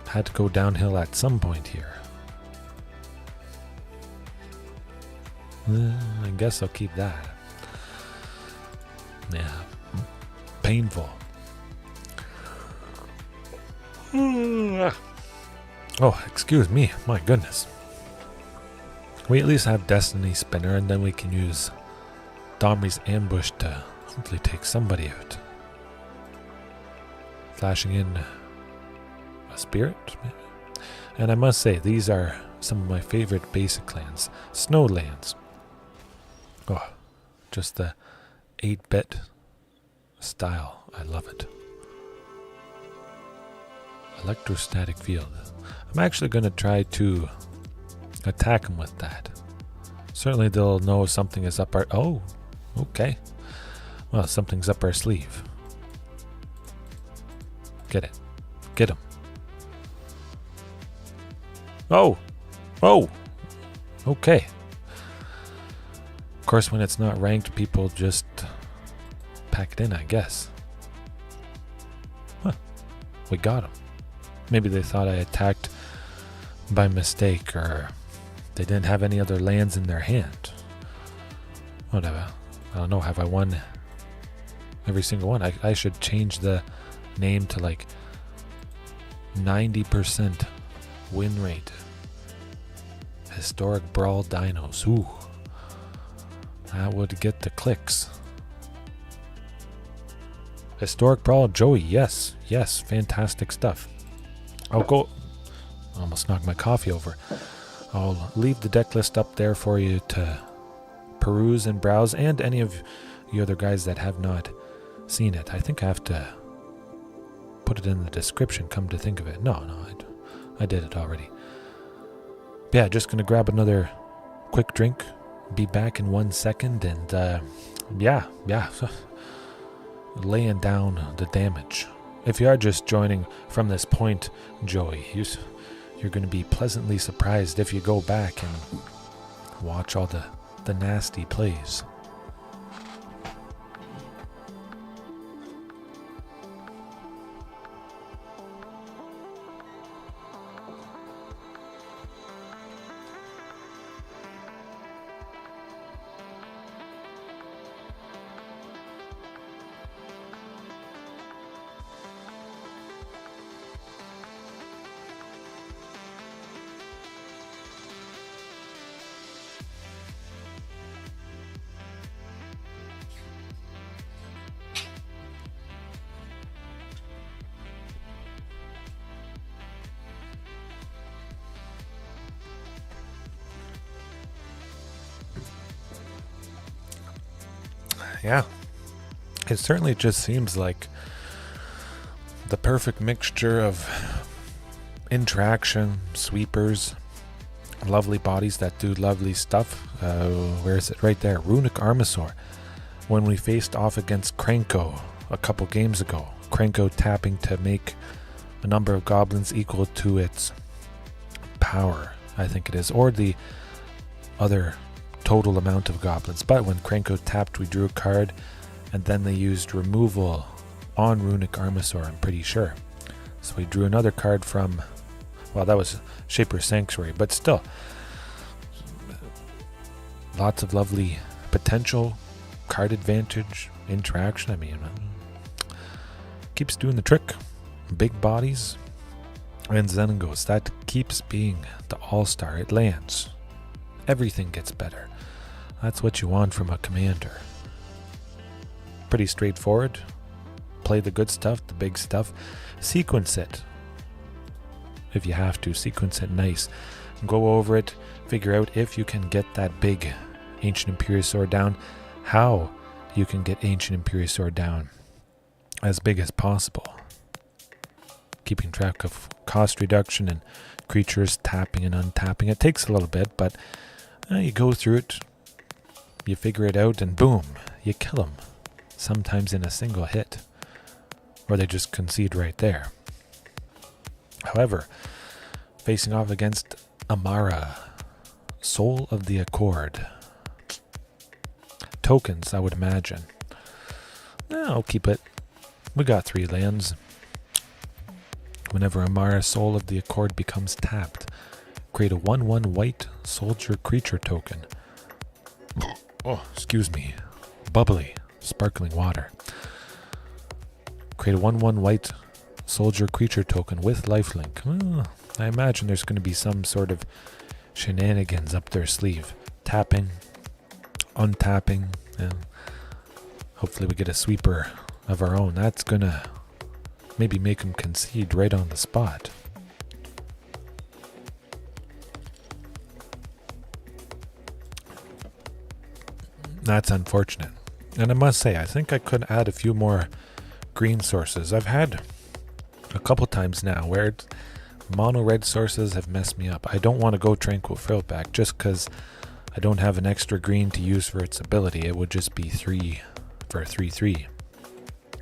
Had to go downhill at some point here. I guess I'll keep that. Yeah. Painful. Oh, excuse me. My goodness. We at least have Destiny Spinner, and then we can use Domri's Ambush to hopefully take somebody out. Flashing in a Spirit, maybe? And I must say, these are some of my favorite basic lands. Snow lands. Oh, just the 8-bit style. I love it. Electrostatic Field. I'm actually going to try to attack them with that. Certainly they'll know something is up our... Oh, okay. Well, something's up our sleeve. Get it. Get him. Oh! Okay. Of course, when it's not ranked, people just pack it in, I guess. We got him. Maybe they thought I attacked by mistake, or they didn't have any other lands in their hand. Whatever. I don't know. Have I won every single one? I should change the name to like 90% win rate. Historic Brawl Dinos. Ooh. That would get the clicks. Historic Brawl Joey. Yes. Fantastic stuff. I'll go... Almost knocked my coffee over. I'll leave the deck list up there for you to peruse and browse, and any of you other guys that have not seen it. I think I have to put it in the description, come to think of it. No, I did it already. But yeah, just gonna grab another quick drink, be back in 1 second, and yeah, laying down the damage. If you are just joining from this point, Joey, you're going to be pleasantly surprised if you go back and watch all the nasty plays. Yeah. It certainly just seems like the perfect mixture of interaction, sweepers, lovely bodies that do lovely stuff. Where is it? Right there. Runic Armasaur. When we faced off against Krenko a couple games ago, Krenko tapping to make a number of goblins equal to its power, I think it is, or the other total amount of goblins. But when Krenko tapped, we drew a card, and then they used removal on Runic Armasaur, I'm pretty sure. So we drew another card from, well, that was Shaper Sanctuary, but still, lots of lovely potential, card advantage, interaction. I mean, keeps doing the trick. Big bodies and Xenagos, that keeps being the all-star. It lands. Everything gets better. That's what you want from a commander. Pretty straightforward. Play the good stuff, the big stuff. Sequence it. If you have to, sequence it nice. Go over it, figure out if you can get that big Ancient Imperiosaur down, how you can get Ancient Imperiosaur down as big as possible. Keeping track of cost reduction and creatures tapping and untapping. It takes a little bit, but you go through it, you figure it out, and boom, you kill them. Sometimes in a single hit. Or they just concede right there. However, facing off against Emmara, Soul of the Accord. Tokens, I would imagine. I'll keep it. We got 3 lands. Whenever Emmara, Soul of the Accord becomes tapped, create a 1/1 white soldier creature token. Oh, excuse me. Bubbly, sparkling water. Create a 1/1 white soldier creature token with lifelink. Well, I imagine there's going to be some sort of shenanigans up their sleeve. Tapping, untapping, and hopefully we get a sweeper of our own. That's going to maybe make them concede right on the spot. That's unfortunate. And I must say, I think I could add a few more green sources. I've had a couple times now where mono red sources have messed me up. I don't want to go Tranquil Throwback just because I don't have an extra green to use for its ability. It would just be 3 for a 3/3.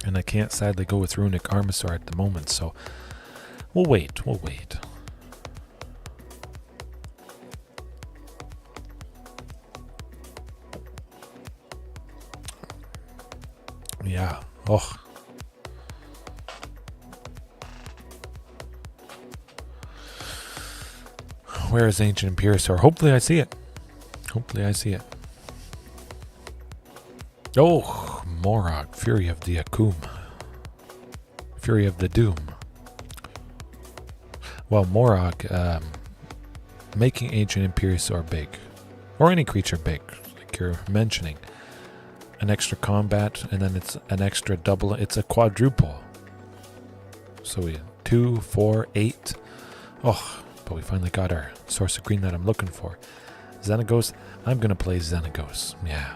And I can't sadly go with Runic Armasaur at the moment, so we'll wait. Yeah. Oh. Where is Ancient Imperiosaur? Hopefully I see it. Oh, Morag, Fury of the Akum. Fury of the Doom. Well, Morag, making Ancient Imperiosaur big, or any creature big, like you're mentioning. An extra combat, and then it's an extra double. It's a quadruple. So we 2, 4, 8. Oh, but we finally got our source of green that I'm looking for. Xenagos. I'm going to play Xenagos. Yeah.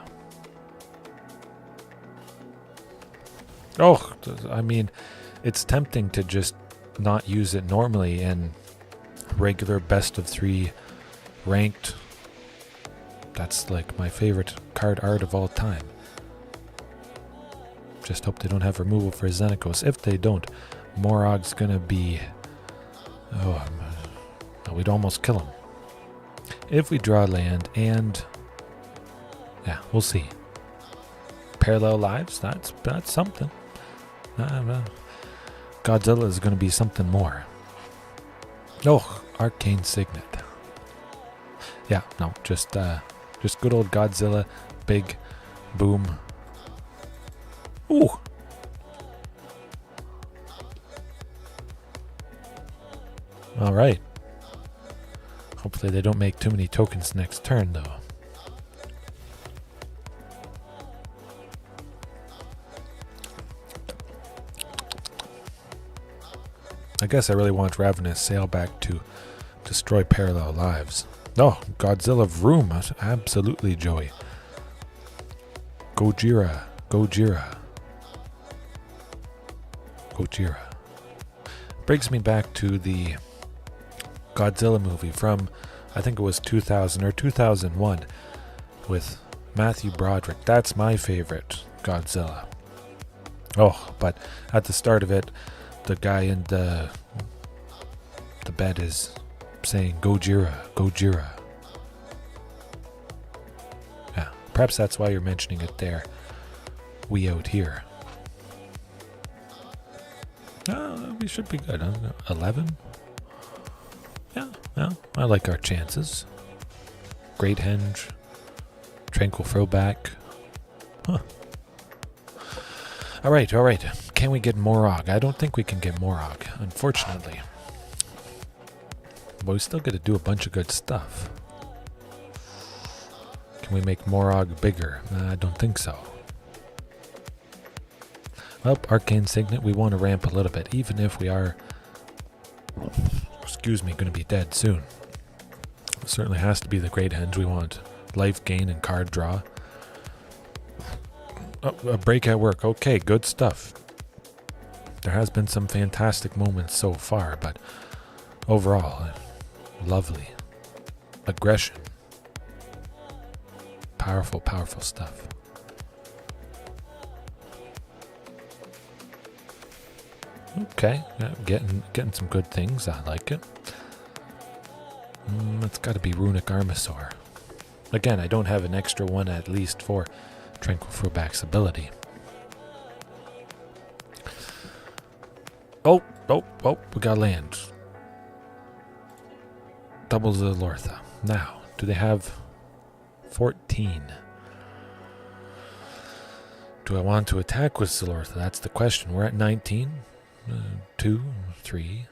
Oh, I mean, it's tempting to just not use it normally in regular best of 3 ranked. That's like my favorite card art of all time. Just hope they don't have removal for Xenagos. If they don't, Morag's going to be... we'd almost kill him. If we draw land and... yeah, we'll see. Parallel lives, that's something. Godzilla is going to be something more. Oh, Arcane Signet. Yeah, no, just good old Godzilla. Big, boom. Ooh. All right. Hopefully they don't make too many tokens next turn, though. I guess I really want Ravenous Sailback to destroy Parallel Lives. Oh, Godzilla Vroom. Absolutely, Joey. Gojira. Gojira. Gojira. Brings me back to the Godzilla movie from, I think it was 2000 or 2001 with Matthew Broderick. That's my favorite Godzilla. Oh, but at the start of it, the guy in the bed is saying Gojira, Gojira. Yeah, perhaps that's why you're mentioning it there. We out here. We should be good. 11? Yeah, I like our chances. Great Henge. Tranquil Throwback. Huh. Alright. Can we get Morog? I don't think we can get Morog, unfortunately. But we still got to do a bunch of good stuff. Can we make Morog bigger? I don't think so. Well, Arcane Signet, we want to ramp a little bit, even if we are, going to be dead soon. It certainly has to be the Great Henge. We want life gain and card draw. Oh, a break at work. Okay, good stuff. There has been some fantastic moments so far, but overall, lovely. Aggression. Powerful stuff. Okay, yeah, getting some good things. I like it. It's got to be Runic Armasaur. Again, I don't have an extra one at least for Tranquil Throwback's ability. Oh, we got land. Double Zilortha. Now, do they have 14? Do I want to attack with Zilortha? That's the question. We're at 19. 2, 3,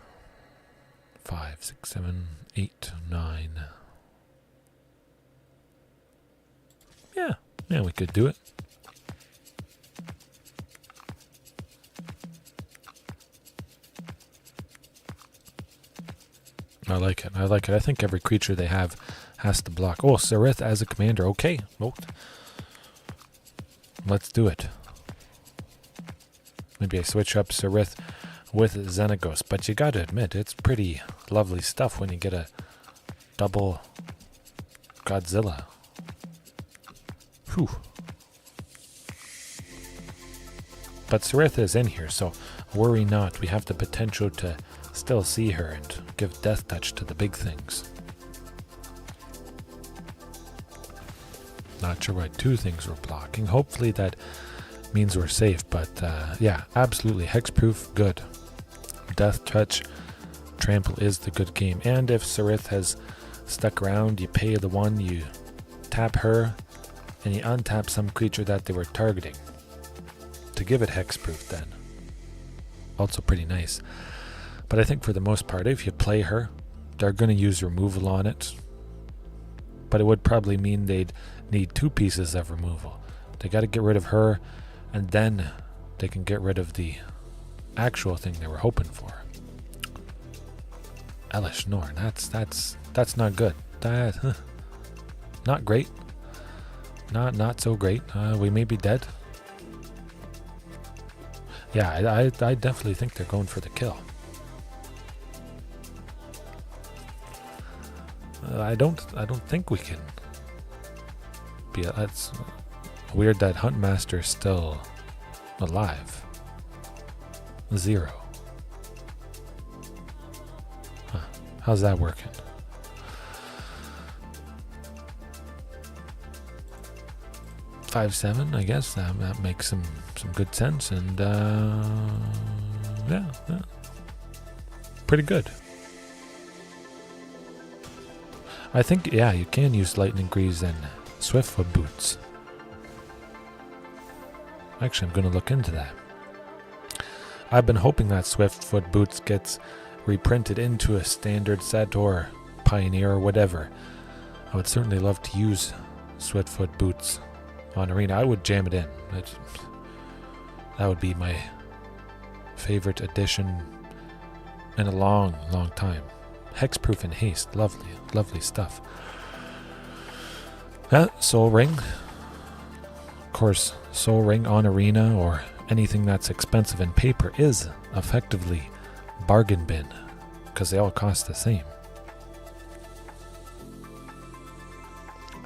5, 6, 7, 8, 9. Yeah, we could do it. I like it. I think every creature they have has to block. Oh, Sarith as a commander. Okay. Oh. Let's do it. Maybe I switch up Sarith with Xenagos, but you gotta admit, it's pretty lovely stuff when you get a double Godzilla. Whew. But Sarith is in here, so worry not. We have the potential to still see her and give death touch to the big things. Not sure why two things were blocking. Hopefully that means we're safe, but yeah, absolutely. Hexproof, good. Death touch, trample is the good game. And if Sarith has stuck around, you pay the one, you tap her, and you untap some creature that they were targeting to give it hexproof then. Also pretty nice. But I think for the most part, if you play her, they're going to use removal on it. But it would probably mean they'd need 2 pieces of removal. They got to get rid of her, and then they can get rid of the actual thing they were hoping for. Elish Norn, that's not good. Not great. Not so great. We may be dead. Yeah, I definitely think they're going for the kill. I don't think we can be. That's weird that Huntmaster is still alive. 0. Huh. How's that working? Five, 7, I guess that makes some good sense, and yeah, pretty good. I think, yeah, you can use Lightning Greaves and Swiftfoot Boots. Actually, I'm going to look into that. I've been hoping that Swiftfoot Boots gets reprinted into a standard set or Pioneer or whatever. I would certainly love to use Swiftfoot Boots on Arena. I would jam it in. That would be my favorite addition in a long, long time. Hexproof and haste. Lovely stuff. Soul Ring. Of course, Soul Ring on Arena or anything that's expensive in paper is effectively bargain bin because they all cost the same.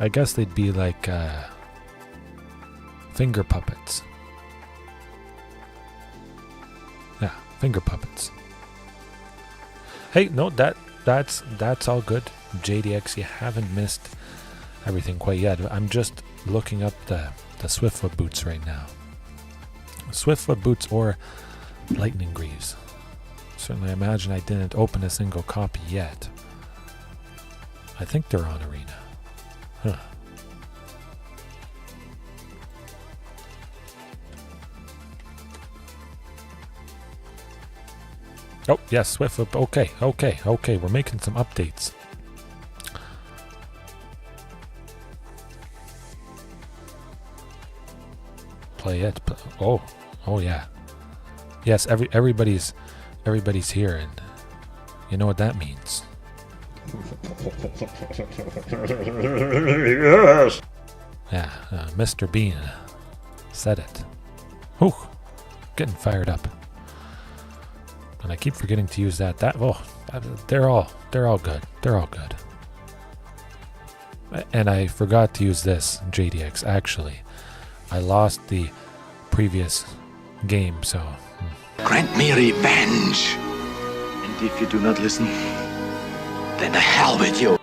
I guess they'd be like finger puppets. Yeah, finger puppets. Hey, no, that's all good. JDX, you haven't missed everything quite yet. I'm just looking up the Swiftfoot boots right now. Swiftfoot boots or Lightning Greaves. Certainly, I imagine I didn't open a single copy yet. I think they're on Arena. Huh. Oh, yes, Swiftfoot. Okay. We're making some updates. Play it. Oh yeah. Yes, everybody's here, and you know what that means. Yes. Yeah, Mr. Bean said it. Whew, getting fired up. And I keep forgetting to use that. They're all good. They're all good. And I forgot to use this JDX. Actually, I lost the previous game, so. Grant me revenge. And if you do not listen, then the hell with you.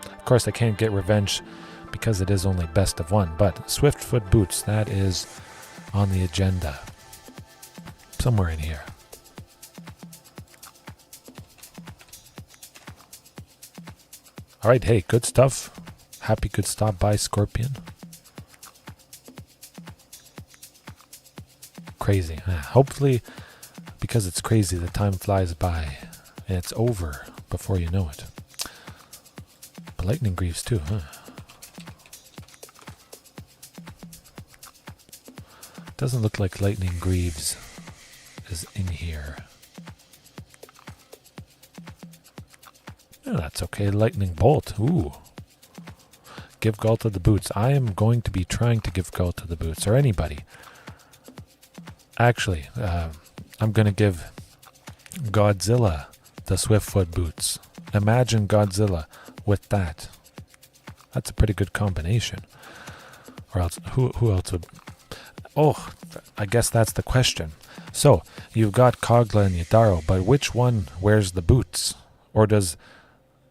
Of course, I can't get revenge because it is only best of one. But Swiftfoot boots, that is on the agenda. Somewhere in here. Alright, hey, good stuff. Happy could stop by, Scorpion. Crazy. Hopefully, because it's crazy, the time flies by and it's over before you know it. But Lightning Greaves too, huh? Doesn't look like Lightning Greaves is in here. Oh, that's okay. Lightning Bolt. Ooh. Give Galta the boots. I am going to be trying to give Galta the boots, or anybody. Actually, I'm going to give Godzilla the Swiftfoot boots. Imagine Godzilla with that. That's a pretty good combination. Or else, who else would... Oh, I guess that's the question. So, you've got Kogla and Yadaro, but which one wears the boots? Or does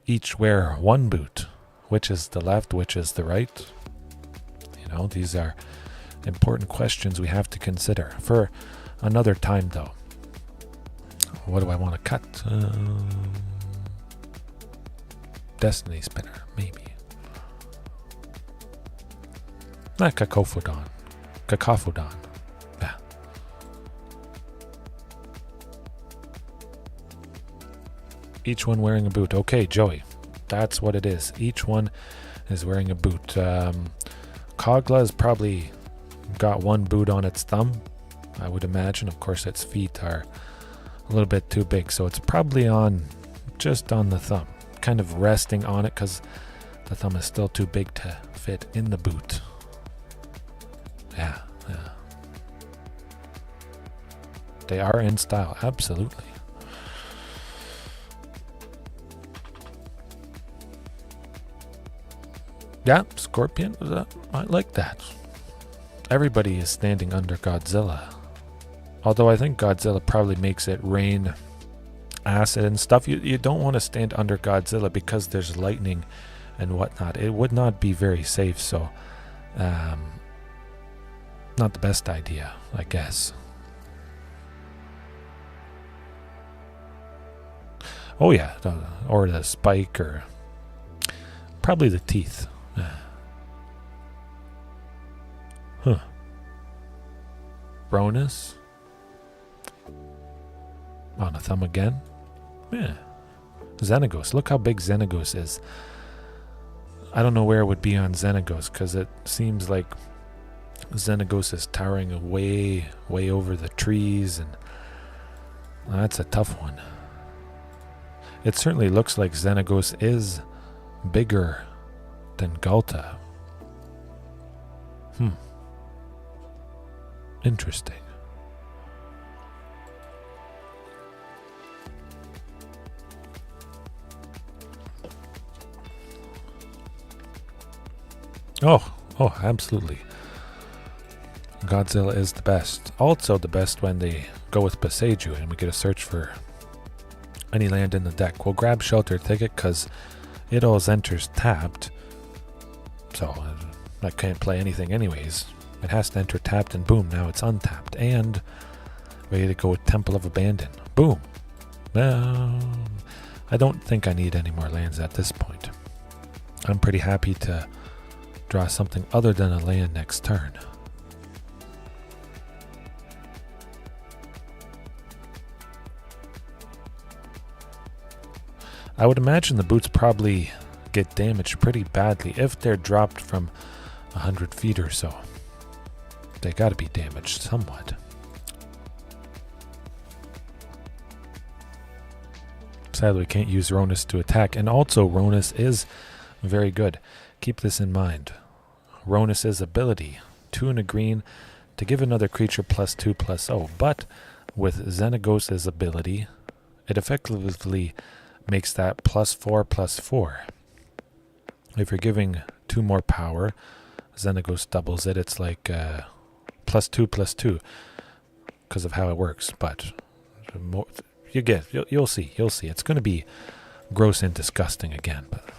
each wear one boot? Which is the left, which is the right? You know, these are important questions we have to consider for another time, though. What do I want to cut? Destiny Spinner, maybe. Not Cacophodon. Cacophodon. Yeah. Each one wearing a boot. Okay, Joey. That's what it is. Each one is wearing a boot. Kogla's probably got one boot on its thumb, I would imagine. Of course, its feet are a little bit too big, so it's probably just on the thumb, kind of resting on it because the thumb is still too big to fit in the boot. Yeah. They are in style, absolutely. Yeah, Scorpion, I like that. Everybody is standing under Godzilla. Although I think Godzilla probably makes it rain acid and stuff. You don't want to stand under Godzilla because there's lightning and whatnot. It would not be very safe, so not the best idea, I guess. Oh yeah, or the spike, or probably the teeth. Huh. Bronus. On a thumb again. Yeah. Xenagos. Look how big Xenagos is. I don't know where it would be on Xenagos because it seems like Xenagos is towering way over the trees, and that's a tough one. It certainly looks like Xenagos is bigger than Galta. Interesting. Oh, absolutely. Godzilla is the best. Also the best when they go with Boseiju and we get a search for any land in the deck. We'll grab Shelter Thicket because it always enters tapped. So I can't play anything anyways. It has to enter tapped and boom, now it's untapped. And ready to go with Temple of Abandon. Boom. I don't think I need any more lands at this point. I'm pretty happy to draw something other than a land next turn. I would imagine the boots probably get damaged pretty badly if they're dropped from 100 feet or so. They gotta be damaged somewhat. Sadly, we can't use Ronus to attack, and also Ronus is very good. Keep this in mind. Ronus' ability, 2 and a green, to give another creature +2/+0, but with Xenagos' ability, it effectively makes that +4/+4. If you're giving 2 more power, Xenagos doubles it. It's like +2/+2 because of how it works. But you'll see. It's going to be gross and disgusting again, but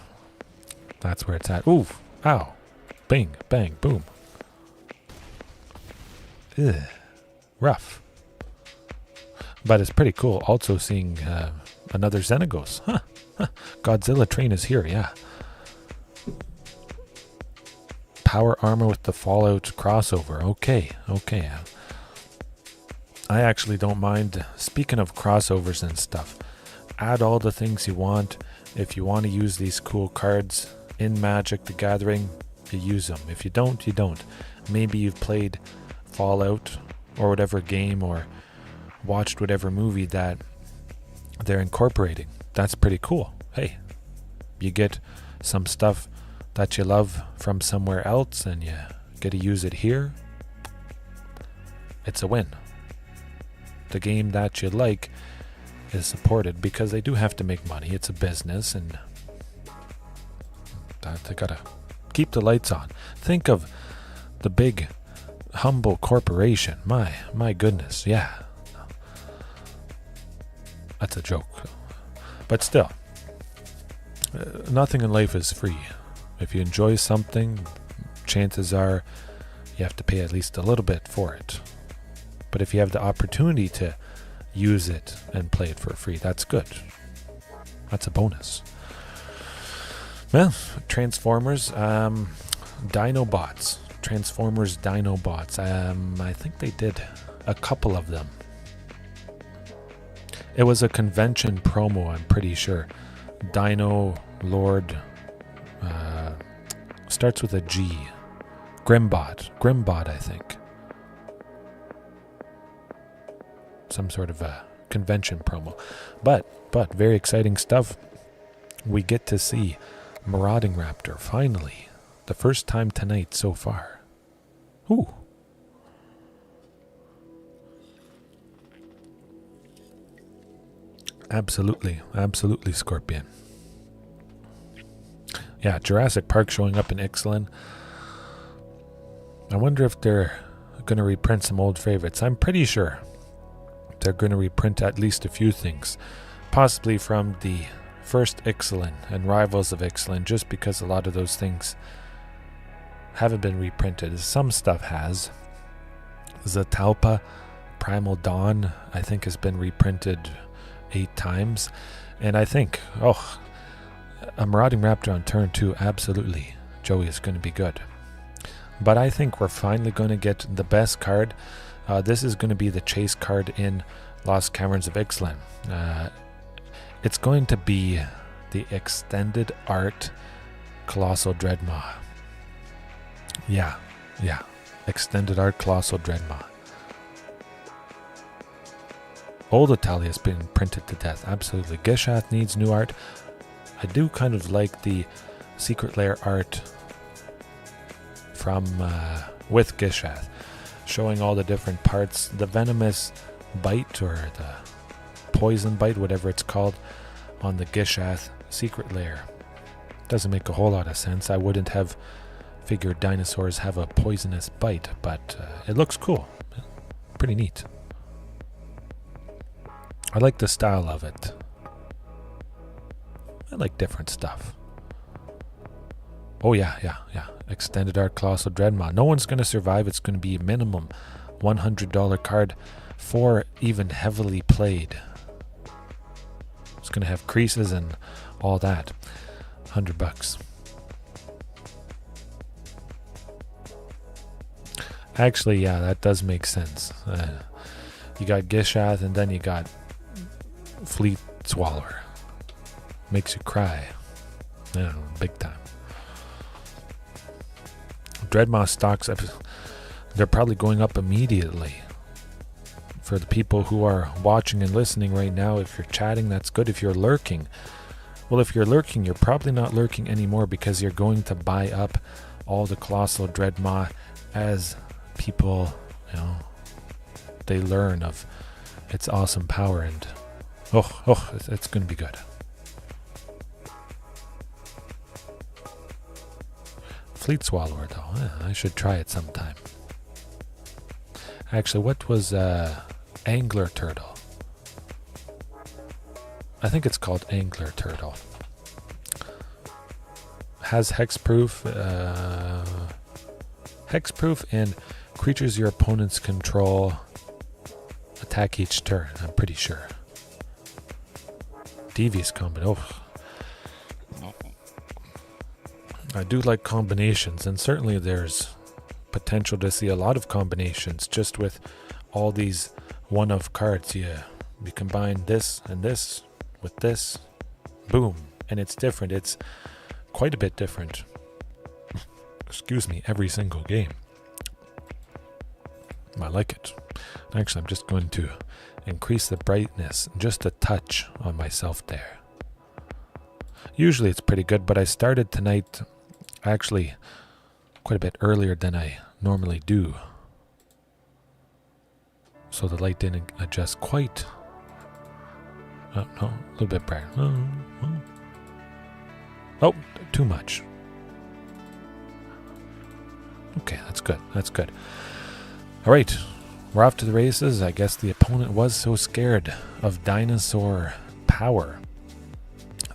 that's where it's at. Ooh, ow, bing, bang, boom. Ugh, rough. But it's pretty cool. Also seeing another Xenagos. Huh. Godzilla train is here. Yeah. Power armor with the Fallout crossover. Okay. I actually don't mind. Speaking of crossovers and stuff, add all the things you want. If you want to use these cool cards in Magic the Gathering, you use them. If you don't, you don't. Maybe you've played Fallout or whatever game or watched whatever movie that they're incorporating. That's pretty cool. Hey, you get some stuff that you love from somewhere else and you get to use it here. It's a win. The game that you like is supported because they do have to make money. It's a business and they gotta keep the lights on. Think of the big humble corporation. My goodness, yeah. That's a joke. But still, nothing in life is free. If you enjoy something, chances are you have to pay at least a little bit for it. But if you have the opportunity to use it and play it for free, that's good. That's a bonus. Well, Transformers, Dinobots. Transformers Dinobots. I think they did a couple of them. It was a convention promo, I'm pretty sure. Dino Lord starts with a G. Grimbot, I think. Some sort of a convention promo. But very exciting stuff. We get to see Marauding Raptor, finally. The first time tonight so far. Ooh. Absolutely, Scorpion. Yeah, Jurassic Park showing up in Ixalan. I wonder if they're going to reprint some old favorites. I'm pretty sure they're going to reprint at least a few things. Possibly from the first Ixalan and Rivals of Ixalan, just because a lot of those things haven't been reprinted. Some stuff has. Zatalpa, Primal Dawn, I think has been reprinted 8 times. And I think, a Marauding Raptor on turn 2, absolutely. Joey is going to be good. But I think we're finally going to get the best card. This is going to be the chase card in Lost Caverns of Ixalan. It's going to be the Extended Art Colossal Dreadmaw. Yeah. Extended Art Colossal Dreadmaw. Old Italia has been printed to death. Absolutely. Gishath needs new art. I do kind of like the Secret Lair art from with Gishath. showing all the different parts. The venomous bite, or the poison bite, whatever it's called, on the Gishath secret lair. Doesn't make a whole lot of sense. I wouldn't have figured dinosaurs have a poisonous bite, but it looks cool. Pretty neat. I like the style of it. I like different stuff. Oh yeah. Extended Art Colossal Dreadmaw. No one's going to survive. It's going to be a minimum $100 card for even heavily played. It's going to have creases and all that. $100. Actually, yeah, that does make sense. You got Gishath and then you got Fleet Swallower. Makes you cry. I don't know, big time. Dreadmaw stocks, they're probably going up immediately. For the people who are watching and listening right now, if you're chatting, that's good. If you're lurking, well, if you're lurking, you're probably not lurking anymore because you're going to buy up all the Colossal Dreadmaw as people, you know, they learn of its awesome power, and it's going to be good. Fleet Swallower, though, I should try it sometime. Actually, what was Angler Turtle? I think it's called Angler Turtle. Has hexproof, and creatures your opponents control attack each turn. I'm pretty sure. Devious combo. I do like combinations, and certainly there's potential to see a lot of combinations just with all these one-of cards. You combine this and this with this, boom, and it's different. It's quite a bit different. Excuse me, every single game. I like it. Actually, I'm just going to increase the brightness just a touch on myself there. Usually it's pretty good, but I started tonight actually quite a bit earlier than I normally do. So the light didn't adjust quite. No, a little bit brighter. Oh, too much. Okay, that's good. That's good. All right, we're off to the races. I guess the opponent was so scared of dinosaur power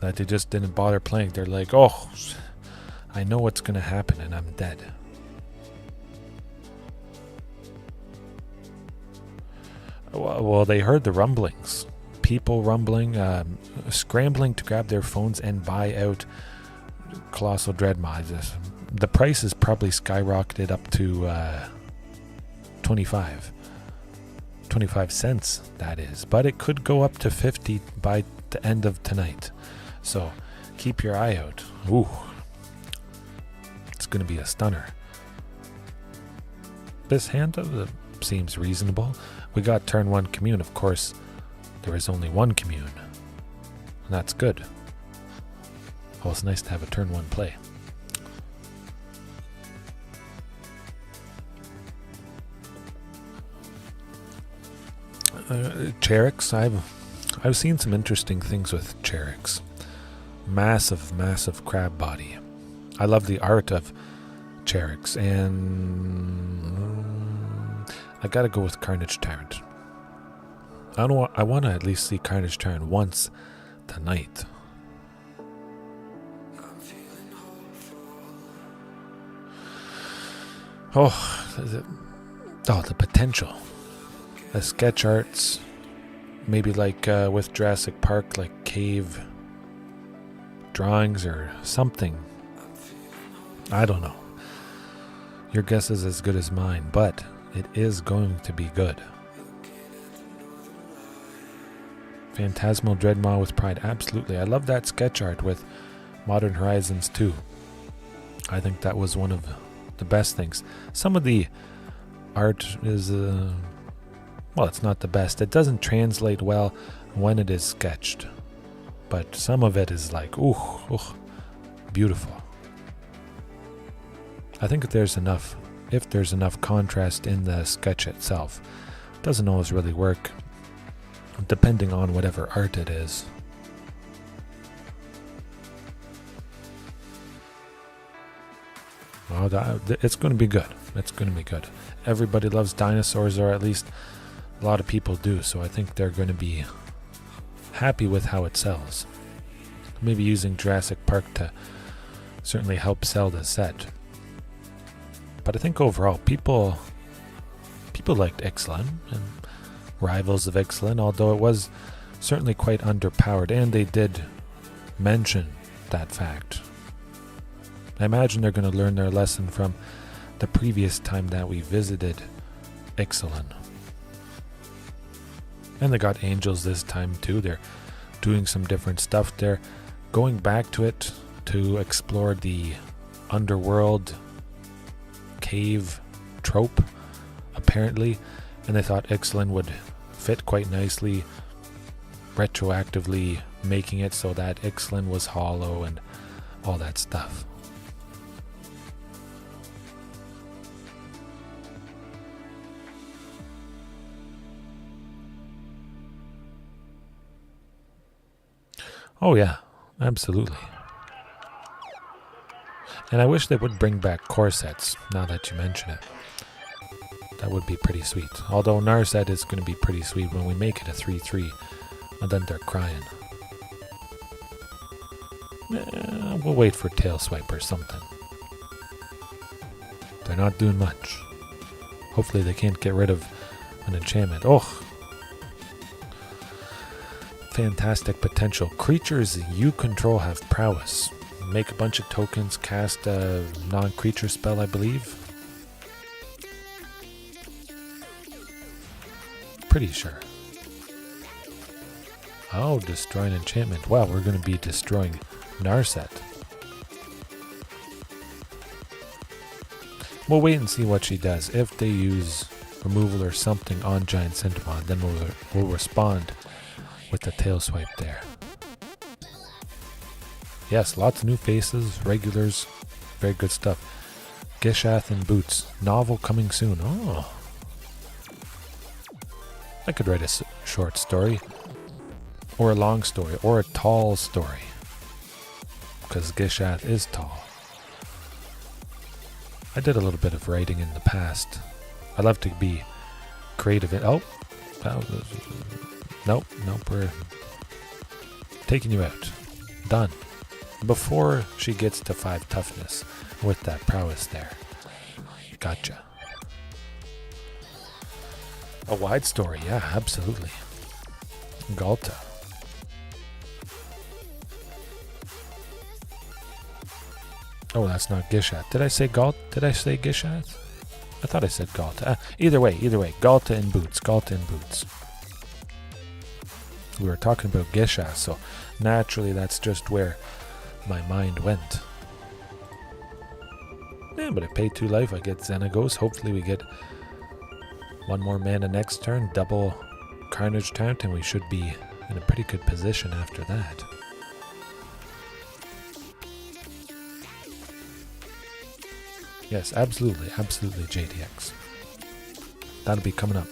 that they just didn't bother playing. They're like, oh, I know what's going to happen and I'm dead. Well, they heard the rumblings. People rumbling, scrambling to grab their phones and buy out Colossal Dreadmaw. The price is probably skyrocketed up to 25 cents, that is. But it could go up to 50 by the end of tonight. So keep your eye out. Ooh. It's going to be a stunner. This hand seems reasonable. We got turn 1 commune. Of course, there is only one commune. And that's good. Oh, it's nice to have a turn 1 play. Cherix, I've seen some interesting things with Cherix. Massive crab body. I love the art of Cherix, and I gotta go with Carnage Tyrant. I want to at least see Carnage Tyrant once tonight. The potential. The sketch arts, maybe like with Jurassic Park, like cave drawings or something. I don't know. Your guess is as good as mine, but it is going to be good. Phantasmal Dreadmaw with pride, absolutely. I love that sketch art with Modern Horizons 2. I think that was one of the best things. Some of the art is, it's not the best. It doesn't translate well when it is sketched. But some of it is like, beautiful. I think there's enough if there's enough contrast in the sketch itself. Doesn't always really work, depending on whatever art it is. Oh, it's going to be good. It's going to be good. Everybody loves dinosaurs, or at least a lot of people do, so I think they're going to be happy with how it sells. Maybe using Jurassic Park to certainly help sell the set. But I think overall, people liked Ixalan and Rivals of Ixalan, although it was certainly quite underpowered, and they did mention that fact. I imagine they're going to learn their lesson from the previous time that we visited Ixalan. And they got angels this time too. They're doing some different stuff. They're going back to it to explore the underworld cave trope, apparently. And they thought Ixalan would fit quite nicely, retroactively making it so that Ixalan was hollow and all that stuff. Oh yeah, absolutely. And I wish they would bring back corsets, now that you mention it. That would be pretty sweet. Although Narset is going to be pretty sweet when we make it a 3-3, and then they're crying. We'll wait for Tail Swipe or something. They're not doing much. Hopefully they can't get rid of an enchantment. Oh! Fantastic potential. Creatures you control have prowess. Make a bunch of tokens, cast a non-creature spell, I believe. Pretty sure. Oh, destroy an enchantment. Wow, we're going to be destroying Narset. We'll wait and see what she does. If they use removal or something on Giant Centipede, then we'll respond with the tail swipe there. Yes, lots of new faces, regulars, very good stuff. Gishath and Boots, novel coming soon. Oh, I could write a short story, or a long story, or a tall story, because Gishath is tall. I did a little bit of writing in the past. I love to be creative. Nope, we're taking you out. Done. Before she gets to 5 toughness with that prowess there. Gotcha. A wide story, yeah, absolutely. Galta. Oh, that's not Gishath. Did I say Gishath? I thought I said Galta. Either way, Galta and Boots. We were talking about Gishath, so naturally that's just where my mind went. Yeah, but I pay 2 life, I get Xenagos. Hopefully we get 1 more mana next turn, double Carnage Taunt, and we should be in a pretty good position after that. Yes, absolutely, JDX. That'll be coming up.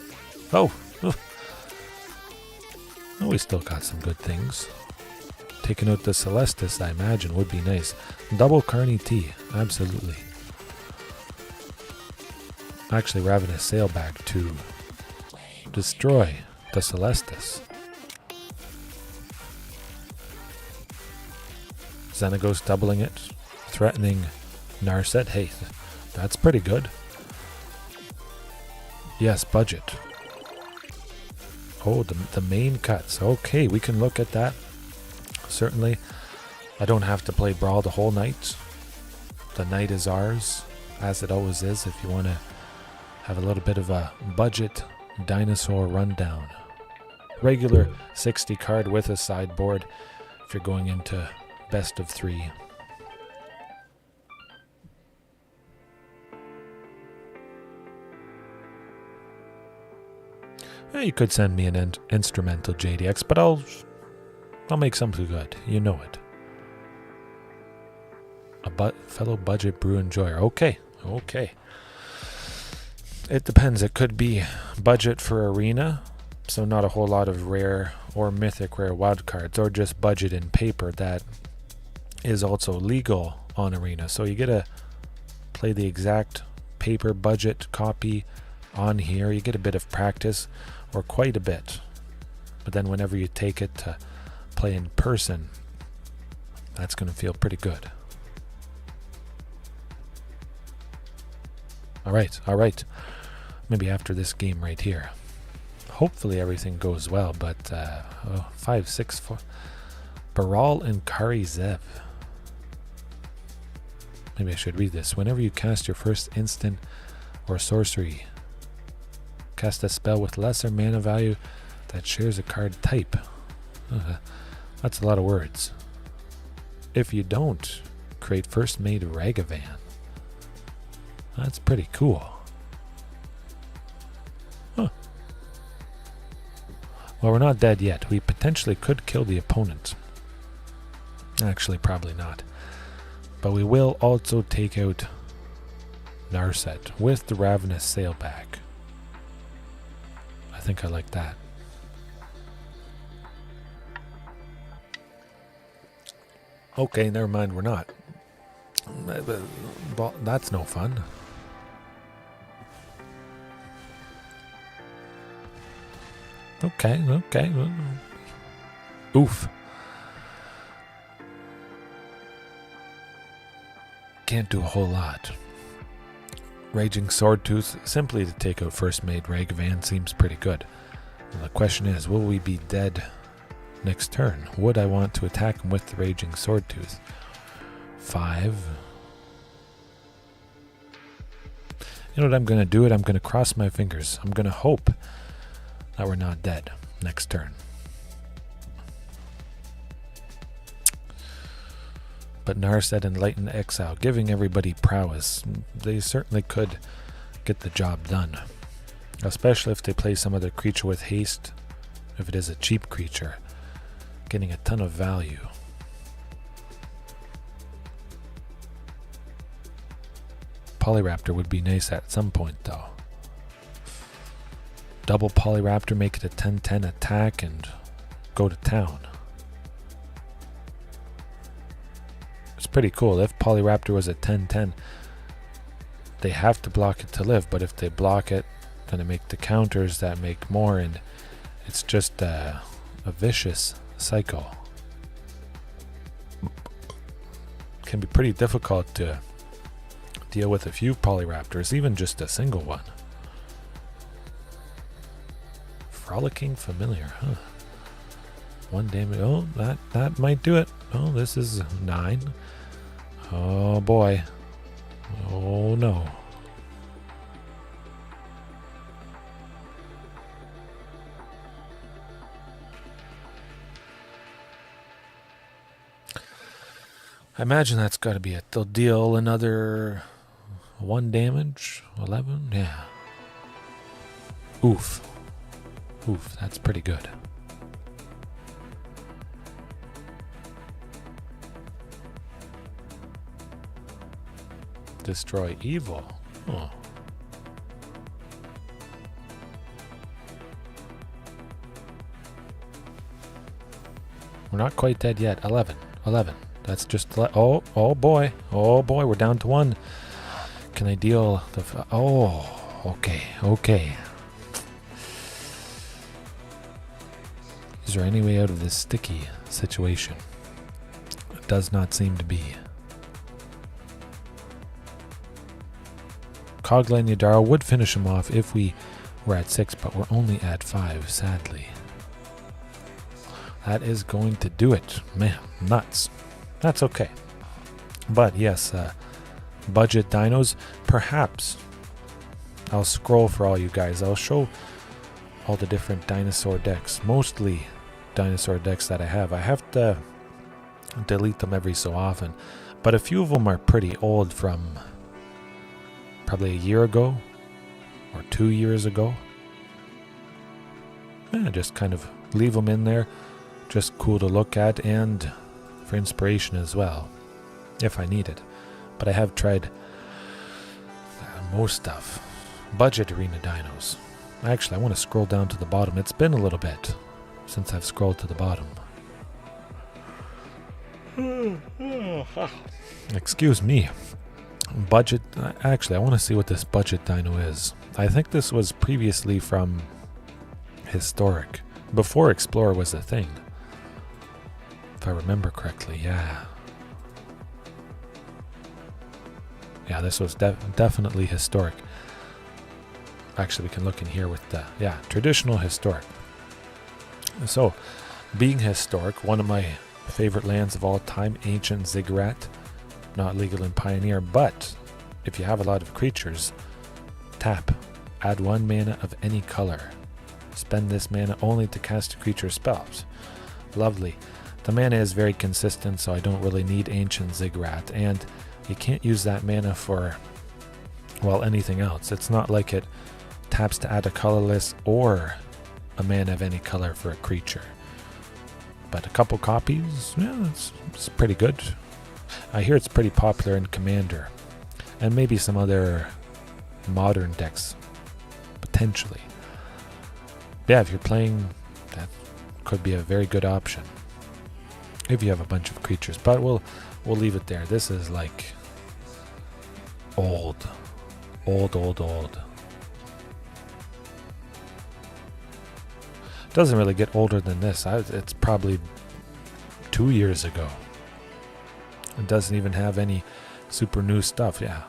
Oh, we still got some good things. Taking out the Celestis, I imagine, would be nice. Double Carney T, absolutely. Actually, Ravenous Sailback to destroy the Celestis. Xenagos doubling it, threatening Narset. Hey, that's pretty good. Yes, budget. Oh, the main cuts. Okay, we can look at that. Certainly. I don't have to play Brawl the whole night. The night is ours, as it always is, if you want to have a little bit of a budget dinosaur rundown. Regular 60 card with a sideboard if you're going into best of 3. You could send me an instrumental JDX, but I'll make something good. You know it. A fellow budget brew enjoyer. Okay. It depends. It could be budget for arena, so not a whole lot of rare or mythic rare wildcards, or just budget in paper that is also legal on arena. So you get to play the exact paper budget copy on here. You get a bit of practice, or quite a bit. But then whenever you take it to play in person, that's going to feel pretty good. All right. Maybe after this game right here. Hopefully everything goes well, but 5-6-4. Brawl and Kari Zev. Maybe I should read this. Whenever you cast your first instant or sorcery, cast a spell with lesser mana value that shares a card type. That's a lot of words. If you don't, create first made Ragavan. That's pretty cool. Huh. Well, we're not dead yet. We potentially could kill the opponent. Actually, probably not. But we will also take out Narset with the Ravenous Sailback. I think I like that. Okay, never mind, we're not. That's no fun. Okay. Oof. Can't do a whole lot. Raging Swordtooth, simply to take out first made Ragavan, seems pretty good. And the question is, will we be dead next turn? Would I want to attack him with the Raging Swordtooth? 5. You know what I'm going to do? I'm going to cross my fingers. I'm going to hope that we're not dead next turn. But Narset Enlightened Exile, giving everybody prowess. They certainly could get the job done. Especially if they play some other creature with haste. If it is a cheap creature. Getting a ton of value. Polyraptor would be nice at some point though. Double Polyraptor, make it a 10-10 attack and go to town. It's pretty cool. If Polyraptor was a 10-10, they have to block it to live, but if they block it, then they make the counters that make more, and it's just a vicious cycle. Can be pretty difficult to deal with a few Polyraptors, even just a single one. Frolicking Familiar, huh? 1 damage. Oh, that might do it. Oh, this is 9. Oh boy. Oh no. I imagine that's got to be it. They'll deal another 1 damage. 11? Yeah. Oof. Oof, that's pretty good. Destroy evil. Oh. We're not quite dead yet. 11. That's just oh boy, we're down to 1. Can I deal the okay. Is there any way out of this sticky situation? It does not seem to be. Coglan Yadara would finish him off if we were at 6, but we're only at 5, sadly. That is going to do it. Man, nuts. That's okay. But yes, budget dinos. Perhaps I'll scroll for all you guys. I'll show all the different dinosaur decks. Mostly dinosaur decks that I have. I have to delete them every so often. But a few of them are pretty old, from probably a year ago or 2 years ago. Yeah, just kind of leave them in there. Just cool to look at and for inspiration as well, if I need it. But I have tried most stuff. budget arena dinos. Actually, I want to scroll down to the bottom. It's been a little bit since I've scrolled to the bottom. Excuse me. Budget. Actually, I want to see what this budget dino is. I think this was previously from Historic, before Explorer was a thing. If I remember correctly, yeah. Yeah, this was definitely Historic. Actually, we can look in here with the, yeah, traditional Historic. So, being Historic, one of my favorite lands of all time, Ancient Ziggurat. Not legal in Pioneer, but if you have a lot of creatures, tap, add 1 mana of any color. Spend this mana only to cast a creature spells. Lovely. The mana is very consistent, so I don't really need Ancient Ziggurat, and you can't use that mana for, well, anything else. It's not like it taps to add a colorless or a mana of any color for a creature. But a couple copies, yeah, it's pretty good. I hear it's pretty popular in Commander, and maybe some other modern decks, potentially. Yeah, if you're playing, that could be a very good option if you have a bunch of creatures. But we'll leave it there. This is like old. Doesn't really get older than this. It's probably 2 years ago. It doesn't even have any super new stuff. Yeah,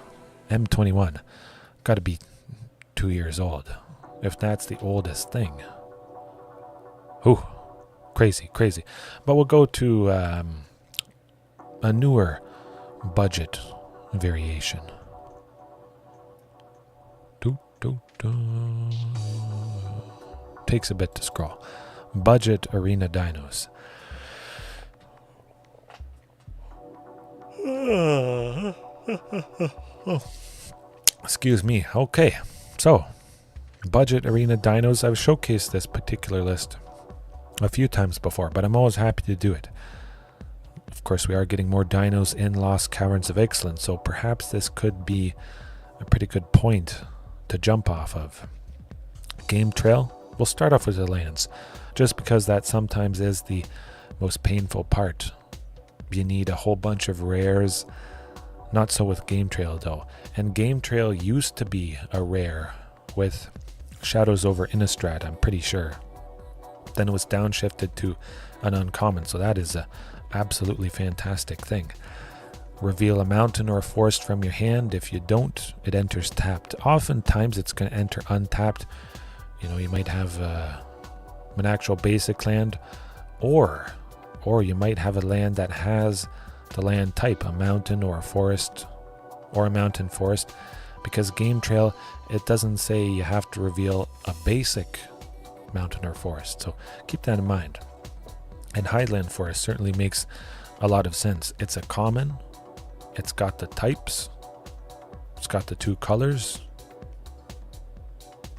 M21. Got to be 2 years old, if that's the oldest thing. Ooh, crazy. But we'll go to a newer budget variation. Takes a bit to scroll. Budget arena dinos. Excuse me. Okay, so budget arena dinos. I've showcased this particular list a few times before, but I'm always happy to do it. Of course, we are getting more dinos in Lost Caverns of Ixalan, so perhaps this could be a pretty good point to jump off of. Game Trail. We'll start off with the lands, just because that sometimes is the most painful part. You need a whole bunch of rares. Not so with Game Trail though. And Game Trail used to be a rare with Shadows over Innistrad, I'm pretty sure. Then it was downshifted to an uncommon, so that is a absolutely fantastic thing. Reveal a mountain or a forest from your hand. If you don't, it enters tapped. Oftentimes it's going to enter untapped. You know, you might have an actual basic land, or you might have a land that has the land type, a mountain or a forest, or a mountain forest, because Game Trail, it doesn't say you have to reveal a basic mountain or forest, so keep that in mind. And Highland Forest certainly makes a lot of sense. It's a common, it's got the types, it's got the 2 colors.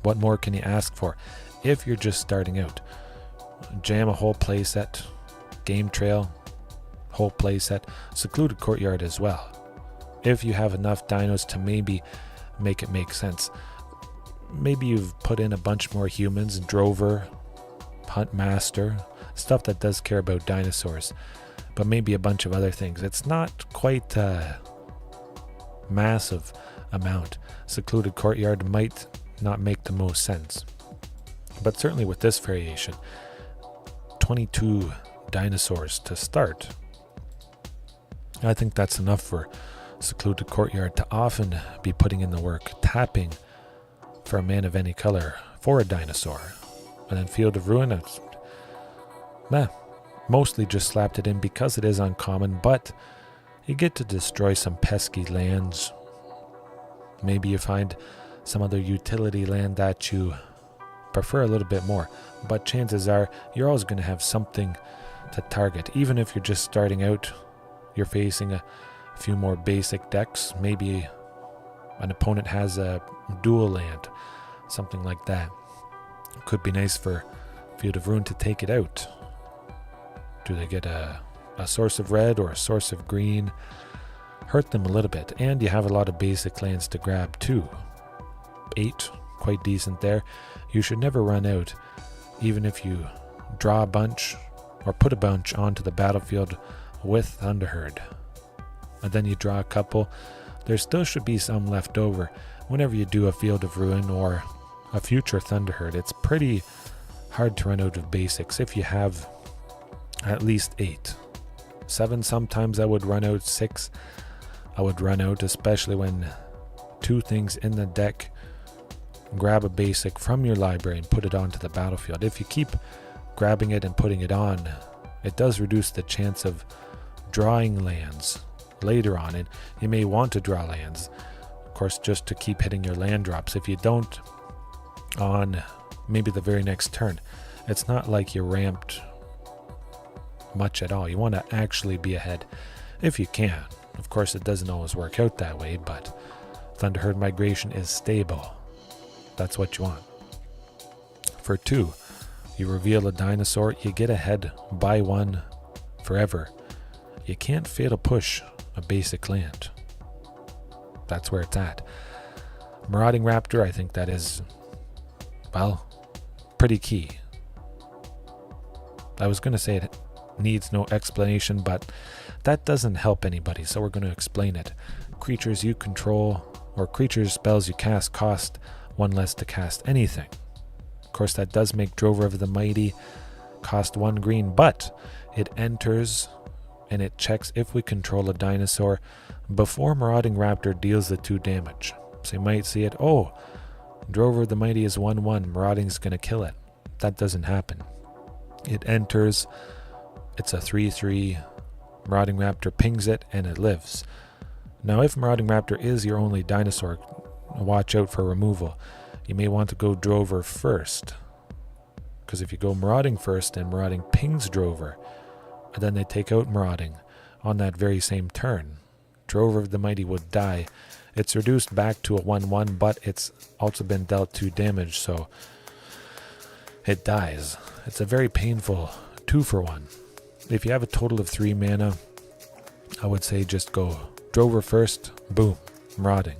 What more can you ask for if you're just starting out? Jam a whole playset, Game Trail, whole playset, Secluded Courtyard as well. If you have enough dinos to maybe make it make sense. Maybe you've put in a bunch more humans, Drover, Hunt Master, stuff that does care about dinosaurs, but maybe a bunch of other things. It's not quite a massive amount. Secluded Courtyard might not make the most sense, but certainly with this variation, 22 dinosaurs to start, I think that's enough for Secluded Courtyard to often be putting in the work, tapping for a man of any color for a dinosaur. And then Field of Ruin, it's mostly just slapped it in because it is uncommon, but you get to destroy some pesky lands. Maybe you find some other utility land that you prefer a little bit more, but chances are you're always going to have something to target. Even if you're just starting out, you're facing a few more basic decks. Maybe an opponent has a dual land, something like that. Could be nice for Field of Ruin to take it out. Do they get a source of red or a source of green? Hurt them a little bit, and you have a lot of basic lands to grab too. 8, quite decent there. You should never run out, even if you draw a bunch or put a bunch onto the battlefield with Thunderherd. And then you draw a couple. There still should be some left over whenever you do a Field of Ruin or a future Thunderherd. It's pretty hard to run out of basics if you have at least 8. 7 sometimes I would run out, 6 I would run out, especially when 2 things in the deck grab a basic from your library and put it onto the battlefield. If you keep grabbing it and putting it on, it does reduce the chance of drawing lands later on, and you may want to draw lands, of course, just to keep hitting your land drops. If you don't on maybe the very next turn, it's not like you ramped much at all. You want to actually be ahead if you can. Of course, it doesn't always work out that way, but Thunderherd migration is stable. That's what you want. For 2, you reveal a dinosaur, you get ahead by 1 forever. You can't fail to push a basic land. That's where it's at. Marauding Raptor, I think that is, well, pretty key. I was going to say it needs no explanation, but that doesn't help anybody, so we're going to explain it. Creatures you control or creatures spells you cast cost 1 less to cast anything. Of course, that does make Drover of the Mighty cost 1 green, but it enters and it checks if we control a dinosaur before Marauding Raptor deals the 2 damage. So you might see it, oh, Drover of the Mighty is 1/1, Marauding's going to kill it. That doesn't happen. It enters, it's a 3/3, Marauding Raptor pings it, and it lives. Now, if Marauding Raptor is your only dinosaur, watch out for removal. You may want to go Drover first, because if you go Marauding first and Marauding pings Drover, and then they take out Marauding on that very same turn, Drover of the Mighty would die. It's reduced back to a 1/1, but it's also been dealt 2 damage, so it dies. It's a very painful 2-for-1. If you have a total of 3 mana, I would say just go Drover first, boom, Marauding.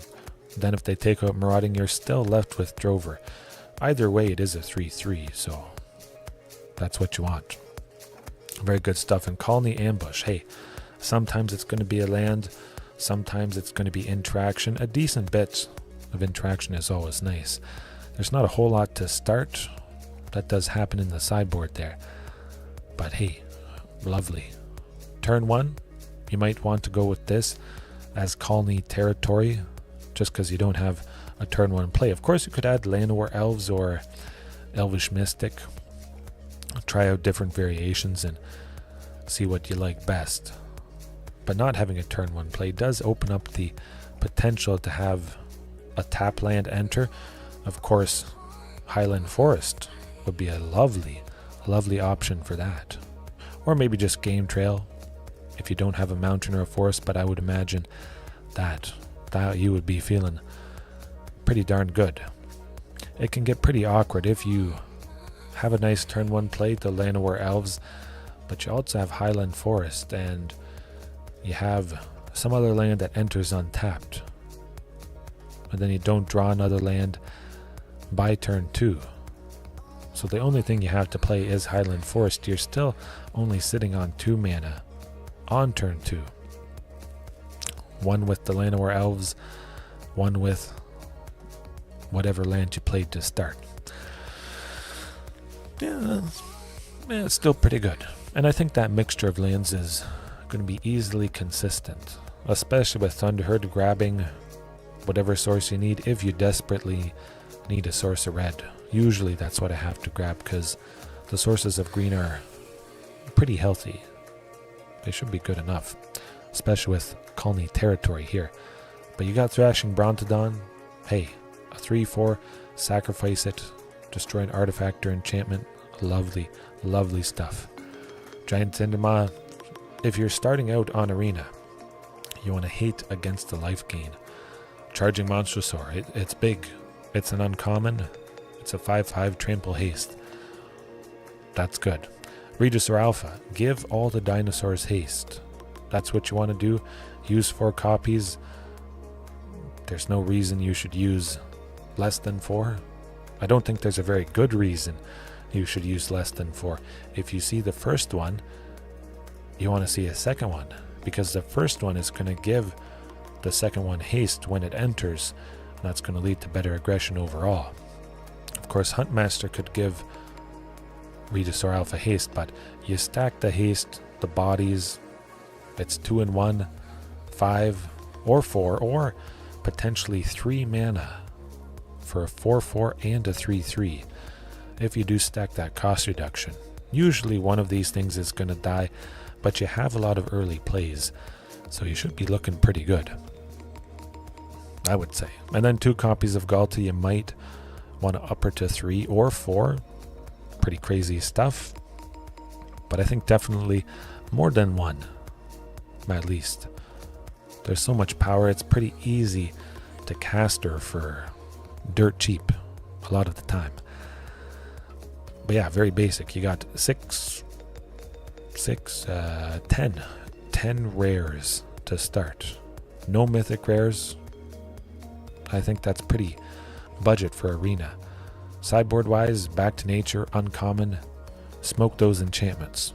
Then if they take out Marauding, you're still left with Drover. Either way, it is a 3/3, so that's what you want. Very good stuff. And Colony Ambush, hey, sometimes it's going to be a land, sometimes it's going to be interaction. A decent bit of interaction is always nice. There's not a whole lot to start. That does happen in the sideboard there. But hey, lovely. Turn 1, you might want to go with this as Colony Territory, just because you don't have a turn 1 play. Of course, you could add Llanowar Elves or Elvish Mystic. Try out different variations and see what you like best. But not having a turn 1 play does open up the potential to have a tap land enter. Of course, Highland Forest would be a lovely option for that. Or maybe just Game Trail if you don't have a mountain or a forest, but I would imagine that you would be feeling pretty darn good. It can get pretty awkward if you have a nice turn 1 play to Llanowar Elves, but you also have Highland Forest and you have some other land that enters untapped, and then you don't draw another land by turn 2. So the only thing you have to play is Highland Forest. You're still only sitting on 2 mana on turn 2. 1 with the Llanowar Elves, 1 with whatever land you played to start. Yeah, it's still pretty good. And I think that mixture of lands is going to be easily consistent, especially with Thunderherd grabbing whatever source you need if you desperately need a source of red. Usually that's what I have to grab because the sources of green are pretty healthy. They should be good enough, especially with Colony Territory here. But you got Thrashing Brontodon. Hey, a 3/4, sacrifice it, destroy an artifact or enchantment. Lovely stuff. Giant Cindermaw. If you're starting out on Arena, you want to hate against the life gain. Charging Monstrosaur, it's big. It's an uncommon. It's a 5/5 trample haste. That's good. Regisaur Alpha, give all the dinosaurs haste. That's what you want to do. Use 4 copies. There's no reason you should use less than 4. I don't think there's a very good reason you should use less than 4. If you see the first one, you want to see a second one, because the first one is going to give the second one haste when it enters, and that's going to lead to better aggression overall. Of course, Huntmaster could give Venusaur Alpha haste, but you stack the haste, the bodies, it's 2 in 1, 5 or 4, or potentially 3 mana for a 4/4 and a 3/3 if you do stack that cost reduction. Usually one of these things is going to die, but you have a lot of early plays, so you should be looking pretty good, I would say. And then 2 copies of Galta, you might want to up her to 3 or 4. Pretty crazy stuff, but I think definitely more than 1 at least. There's so much power, it's pretty easy to cast her for dirt cheap a lot of the time. But yeah, very basic. You got 10 rares to start. No mythic rares. I think that's pretty budget for Arena. Sideboard wise, back to nature, uncommon. Smoke those enchantments.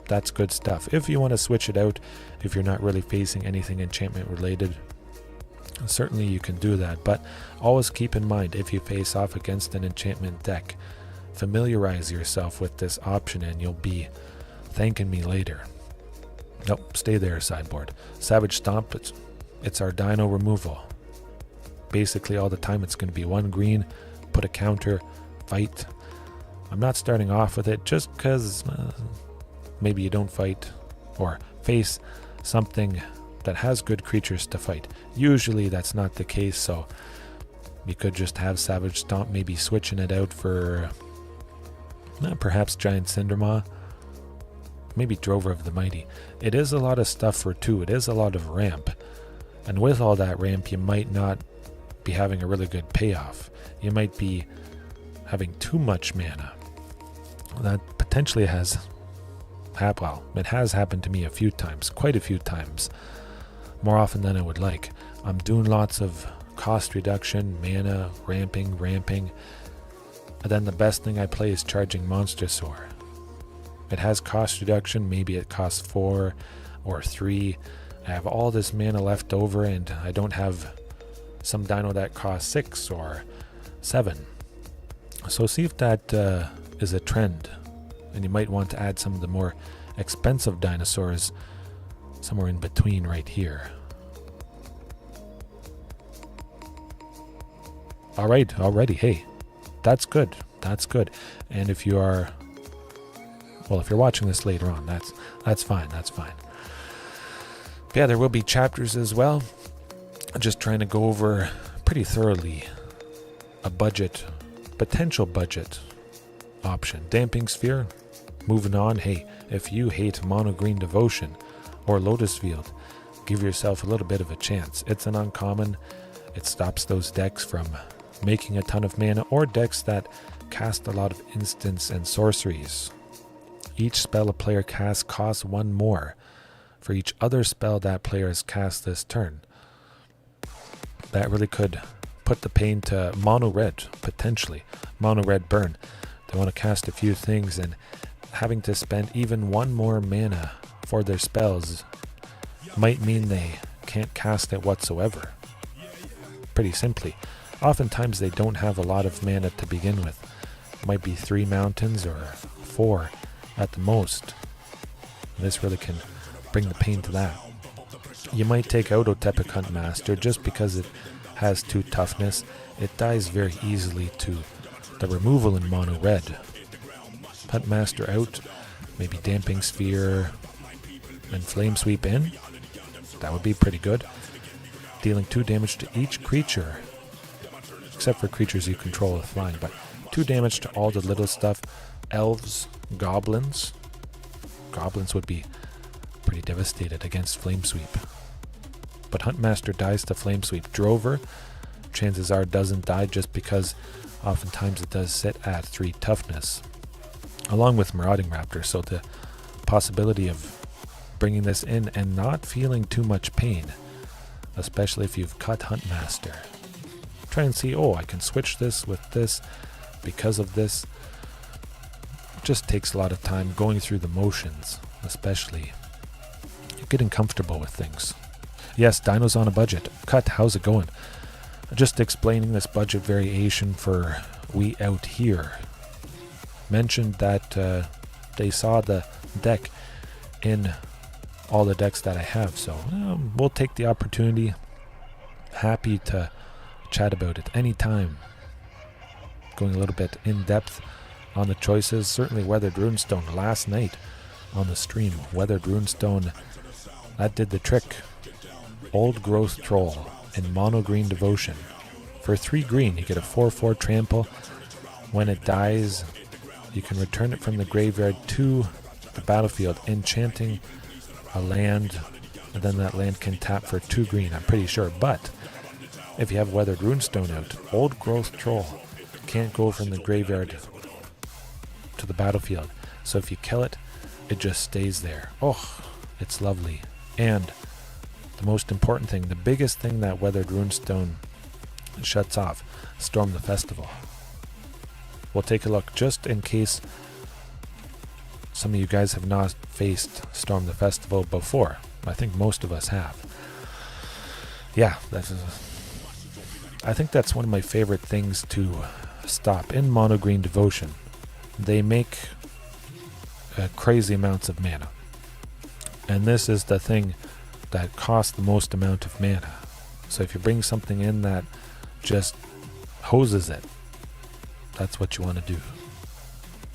That's good stuff. If you want to switch it out, if you're not really facing anything enchantment related, certainly you can do that. But always keep in mind, if you face off against an enchantment deck, familiarize yourself with this option and you'll be thanking me later. Nope, stay there, sideboard. Savage Stomp, it's our dino removal. Basically all the time it's going to be 1 green, put a counter, fight. I'm not starting off with it just because maybe you don't fight or face something that has good creatures to fight. Usually that's not the case, so you could just have Savage Stomp, maybe switching it out for perhaps Giant Cindermaw, maybe Drover of the Mighty. It is a lot of stuff for 2. It is a lot of ramp, and with all that ramp you might not be having a really good payoff. You might be having too much mana. That potentially has it has happened to me a few times, quite a few times, more often than I would like. I'm doing lots of cost reduction, mana, ramping, and then the best thing I play is charging Monstersaur. It has cost reduction, maybe it costs 4 or 3. I have all this mana left over and I don't have some dino that costs 6 or 7. So see if that is a trend, and you might want to add some of the more expensive dinosaurs somewhere in between right here. Alright, already, hey, that's good, and if you are, well, if you're watching this later on, that's fine. But yeah, there will be chapters as well. I'm just trying to go over pretty thoroughly a potential budget option. Damping Sphere, moving on. Hey, if you hate Mono Green Devotion or Lotus Field, give yourself a little bit of a chance. It's an uncommon. It stops those decks from making a ton of mana, or decks that cast a lot of instants and sorceries. Each spell a player casts costs 1 more for each other spell that player has cast this turn. That really could put the pain to Mono Red, potentially. Mono Red Burn. They want to cast a few things, and having to spend even 1 more mana for their spells might mean they can't cast it whatsoever. Pretty simply. Oftentimes they don't have a lot of mana to begin with. It might be 3 mountains or 4 at the most. And this really can bring the pain to that. You might take out Otepic Huntmaster just because it has 2 toughness. It dies very easily to the removal in Mono Red. Huntmaster out, maybe Damping Sphere and Flame Sweep in. That would be pretty good. Dealing 2 damage to each creature, except for creatures you control with flying, but 2 damage to all the little stuff. Elves, Goblins. Goblins would be pretty devastated against Flame Sweep. But Huntmaster dies to Flame Sweep. Drover, chances are, doesn't die just because oftentimes it does sit at 3 toughness, along with Marauding Raptor. So the possibility of bringing this in and not feeling too much pain, especially if you've cut Huntmaster. Try and see, oh, I can switch this with this because of this. It just takes a lot of time going through the motions, especially getting comfortable with things. Yes, Dino's on a budget. Cut, how's it going? Just explaining this budget variation for we out here. Mentioned that they saw the deck in all the decks that I have, so we'll take the opportunity. Happy to chat about it anytime. Going a little bit in depth on the choices. Certainly Weathered Runestone last night on the stream. Weathered Runestone, that did the trick. Old Growth Troll in Mono Green Devotion. For 3 green, you get a 4/4 trample. When it dies, you can return it from the graveyard to the battlefield, enchanting a land, and then that land can tap for 2 green, I'm pretty sure. But if you have Weathered Runestone out, Old Growth Troll can't go from the graveyard to the battlefield. So if you kill it, it just stays there. Oh, it's lovely. And the most important thing, the biggest thing that Weathered Runestone shuts off, Storm the Festival. We'll take a look just in case some of you guys have not faced Storm the Festival before. I think most of us have. Yeah, I think that's one of my favorite things to stop in Mono Green Devotion. They make crazy amounts of mana. And this is the thing that costs the most amount of mana. So if you bring something in that just hoses it, that's what you want to do.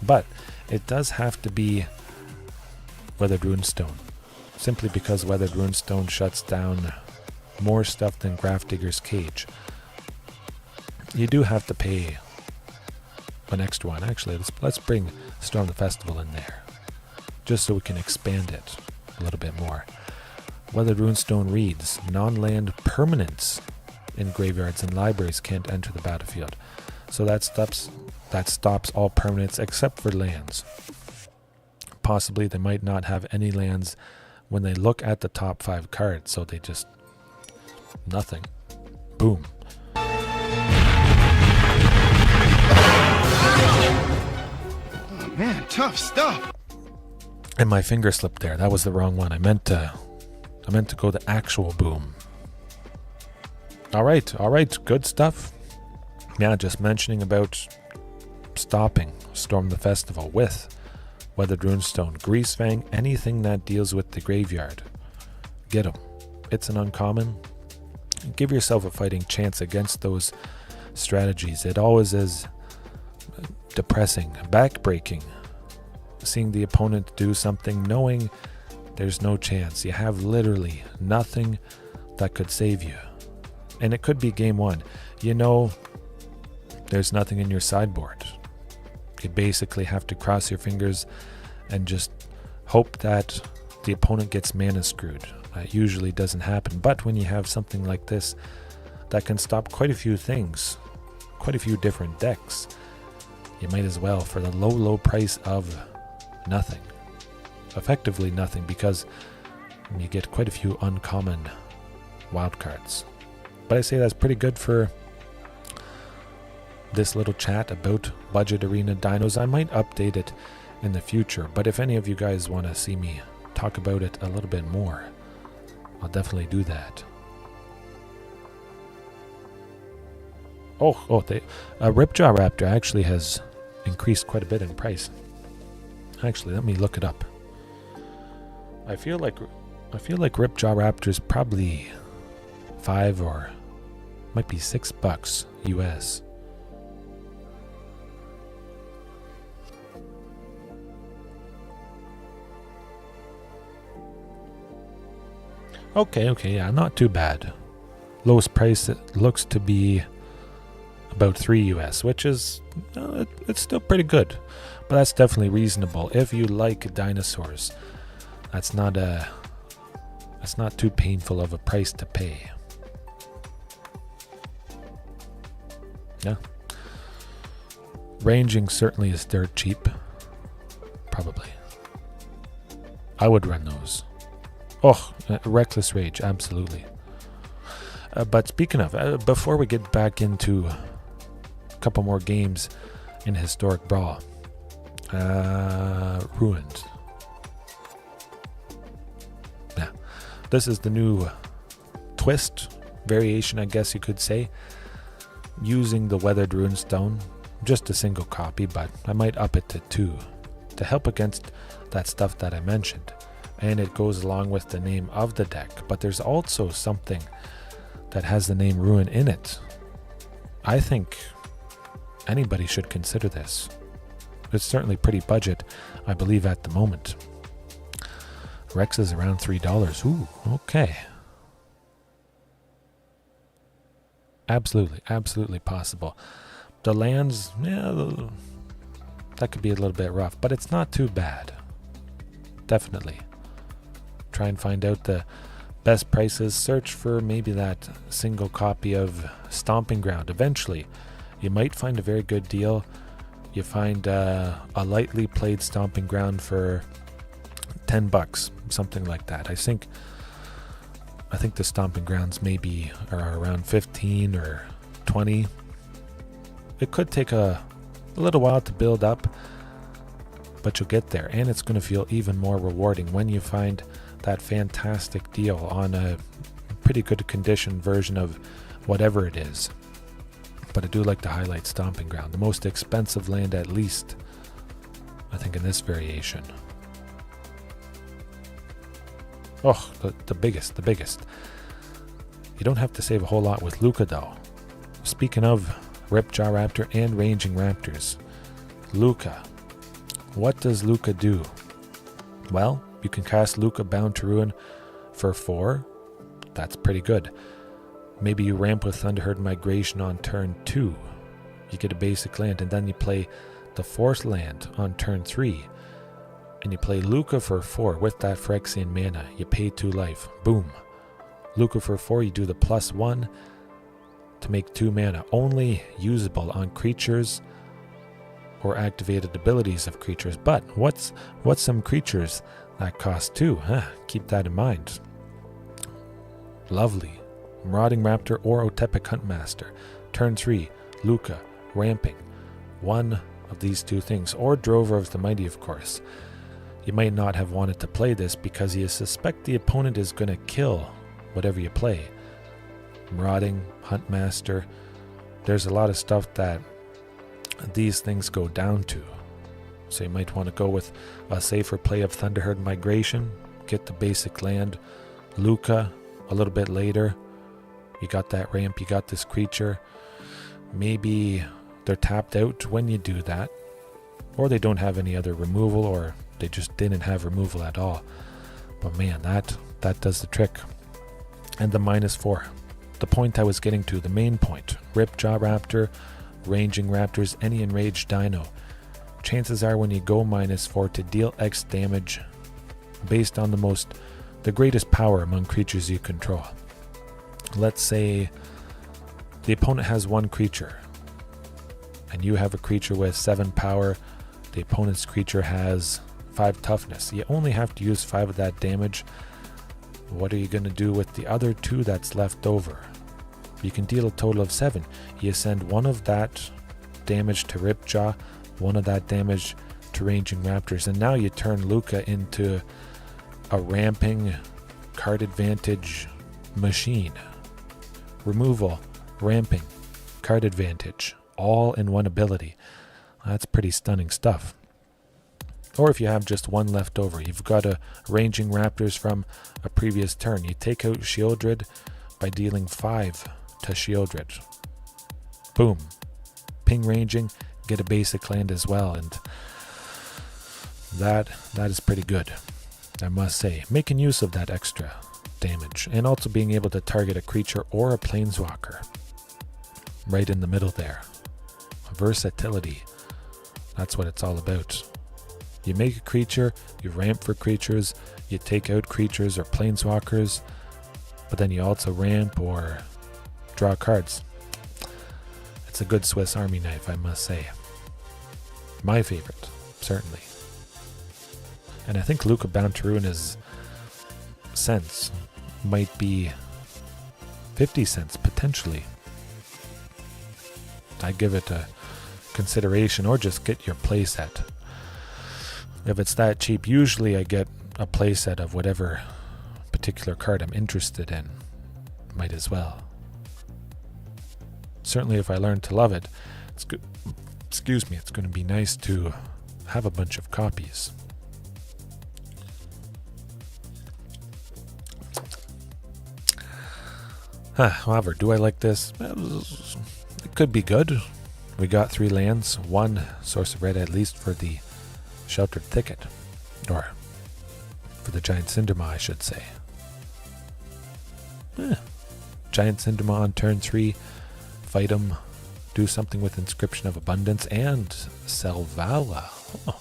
But it does have to be Weathered Runestone, simply because Weathered Runestone shuts down more stuff than Grafdigger's Cage. You do have to pay an extra one. Actually, let's bring Storm the Festival in there, just so we can expand it a little bit more. Weathered Runestone reads, non-land permanents in graveyards and libraries can't enter the battlefield. So that stops all permanents except for lands. Possibly they might not have any lands when they look at the top 5 cards, so they just nothing. Boom. Oh, man, tough stuff. And my finger slipped there. That was the wrong one. I meant to go the actual boom. All right, good stuff. Yeah, just mentioning about stopping Storm the Festival with Weathered Runestone, Greasefang, anything that deals with the graveyard. Get them. It's an uncommon. Give yourself a fighting chance against those strategies. It always is depressing, backbreaking, seeing the opponent do something knowing there's no chance. You have literally nothing that could save you. And it could be game 1. You know there's nothing in your sideboard. You basically have to cross your fingers and just hope that the opponent gets mana screwed. That usually doesn't happen. But when you have something like this that can stop quite a few things, quite a few different decks, you might as well, for the low price of nothing. Effectively nothing, because you get quite a few uncommon wildcards. But I say that's pretty good for this little chat about Budget Arena Dinos. I might update it in the future, but if any of you guys want to see me talk about it a little bit more, I'll definitely do that. Ripjaw Raptor actually has increased quite a bit in price. Actually, let me look it up. I feel like Ripjaw Raptor is probably $5 or might be $6 US. Okay, yeah, not too bad. Lowest price, it looks to be about $3 US, which is it's still pretty good, but that's definitely reasonable if you like dinosaurs. That's not too painful of a price to pay. Yeah. Ranging certainly is dirt cheap. Probably. I would run those. Oh, Reckless Rage, absolutely. But speaking of, before we get back into a couple more games in Historic Brawl, Ruined. Yeah, this is the new twist, variation, I guess you could say, using the Weathered Runestone. Just a single copy, but I might up it to 2 to help against that stuff that I mentioned. And it goes along with the name of the deck, but there's also something that has the name Ruin in it. I think anybody should consider this. It's certainly pretty budget, I believe, at the moment. Rex is around $3. Ooh, okay. Absolutely possible. The lands, yeah, that could be a little bit rough, but it's not too bad. Definitely. Try and find out the best prices. Search for maybe that single copy of Stomping Ground. Eventually, you might find a very good deal. You find a lightly played Stomping Ground for $10, something like that. I think the Stomping Grounds maybe are around 15 or 20. It could take a little while to build up, but you'll get there, and it's going to feel even more rewarding when you find that fantastic deal on a pretty good condition version of whatever it is. But I do like to highlight Stomping Ground, the most expensive land, at least, I think, in this variation. Oh, the biggest. You don't have to save a whole lot with Luca, though. Speaking of Ripjaw Raptor and Ranging Raptors, Luca. What does Luca do? Well, you can cast Luca Bound to Ruin for 4. That's pretty good. Maybe you ramp with Thunderherd Migration on turn 2. You get a basic land, and then you play the 4th land on turn 3. And you play Luca for 4 with that Phyrexian mana. You pay 2 life. Boom. Luca for 4, you do the +1 to make 2 mana. Only usable on creatures or activated abilities of creatures. But what's some creatures that cost 2? Keep that in mind. Lovely. Marauding Raptor or Otepic Huntmaster. Turn 3, Luca, ramping. One of these 2 things. Or Drover of the Mighty, of course. You might not have wanted to play this because you suspect the opponent is going to kill whatever you play. Marauding, Huntmaster. There's a lot of stuff that these things go down to. So you might want to go with a safer play of Thunderherd Migration. Get the basic land. Luca a little bit later. You got that ramp, you got this creature. Maybe they're tapped out when you do that. Or they don't have any other removal, or they just didn't have removal at all. But man, that does the trick. And the -4. The point I was getting to, the main point. Ripjaw Raptor, Ranging Raptors, any enraged dino. Chances are when you go -4 to deal X damage based on the greatest power among creatures you control. Let's say the opponent has 1 creature and you have a creature with 7 power. The opponent's creature has 5 toughness. You only have to use 5 of that damage. What are you going to do with the other 2 that's left over? You can deal a total of 7. You send 1 of that damage to Ripjaw, 1 of that damage to Ranging Raptors, and now you turn Luca into a ramping card advantage machine. Removal, ramping, card advantage, all in one ability. That's pretty stunning stuff. Or if you have just 1 left over, you've got a Ranging Raptors from a previous turn. You take out Shieldred by dealing 5 to Shieldred. Boom. Ping ranging, get a basic land as well, and that is pretty good, I must say. Making use of that extra damage, and also being able to target a creature or a planeswalker right in the middle there. Versatility, that's what it's all about. You make a creature, you ramp for creatures, you take out creatures or planeswalkers, but then you also ramp or draw cards. It's a good Swiss Army knife, I must say. My favorite, certainly. And I think Luca Bound to Ruin is sense might be 50 cents, potentially. I'd give it a consideration, or just get your playset. If it's that cheap, usually I get a playset of whatever particular card I'm interested in. Might as well. Certainly if I learn to love it, it's good. Excuse me, it's going to be nice to have a bunch of copies. However, do I like this? It could be good. We got 3 lands, 1 source of red at least for the Sheltered Thicket. Or for the Giant Cindermaw, I should say. Giant Cindermaw on turn 3. Fight him. Do something with Inscription of Abundance and Selvala. Oh.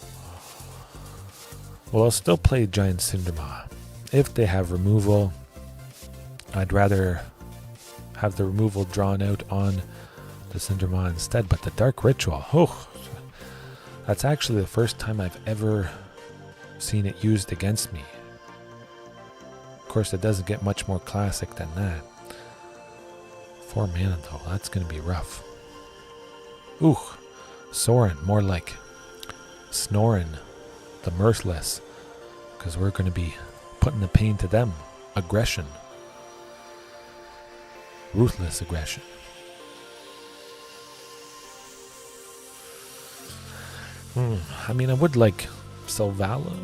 Well, I'll still play Giant Cindermaw. If they have removal, I'd rather have the removal drawn out on the Cindermaw instead. But the Dark Ritual, that's actually the first time I've ever seen it used against me. Of course, it doesn't get much more classic than that. 4 mana though, that's going to be rough. Sorin, more like Snorin, the Mirthless, because we're going to be putting the pain to them. Aggression. Ruthless aggression. I mean, I would like Selvala.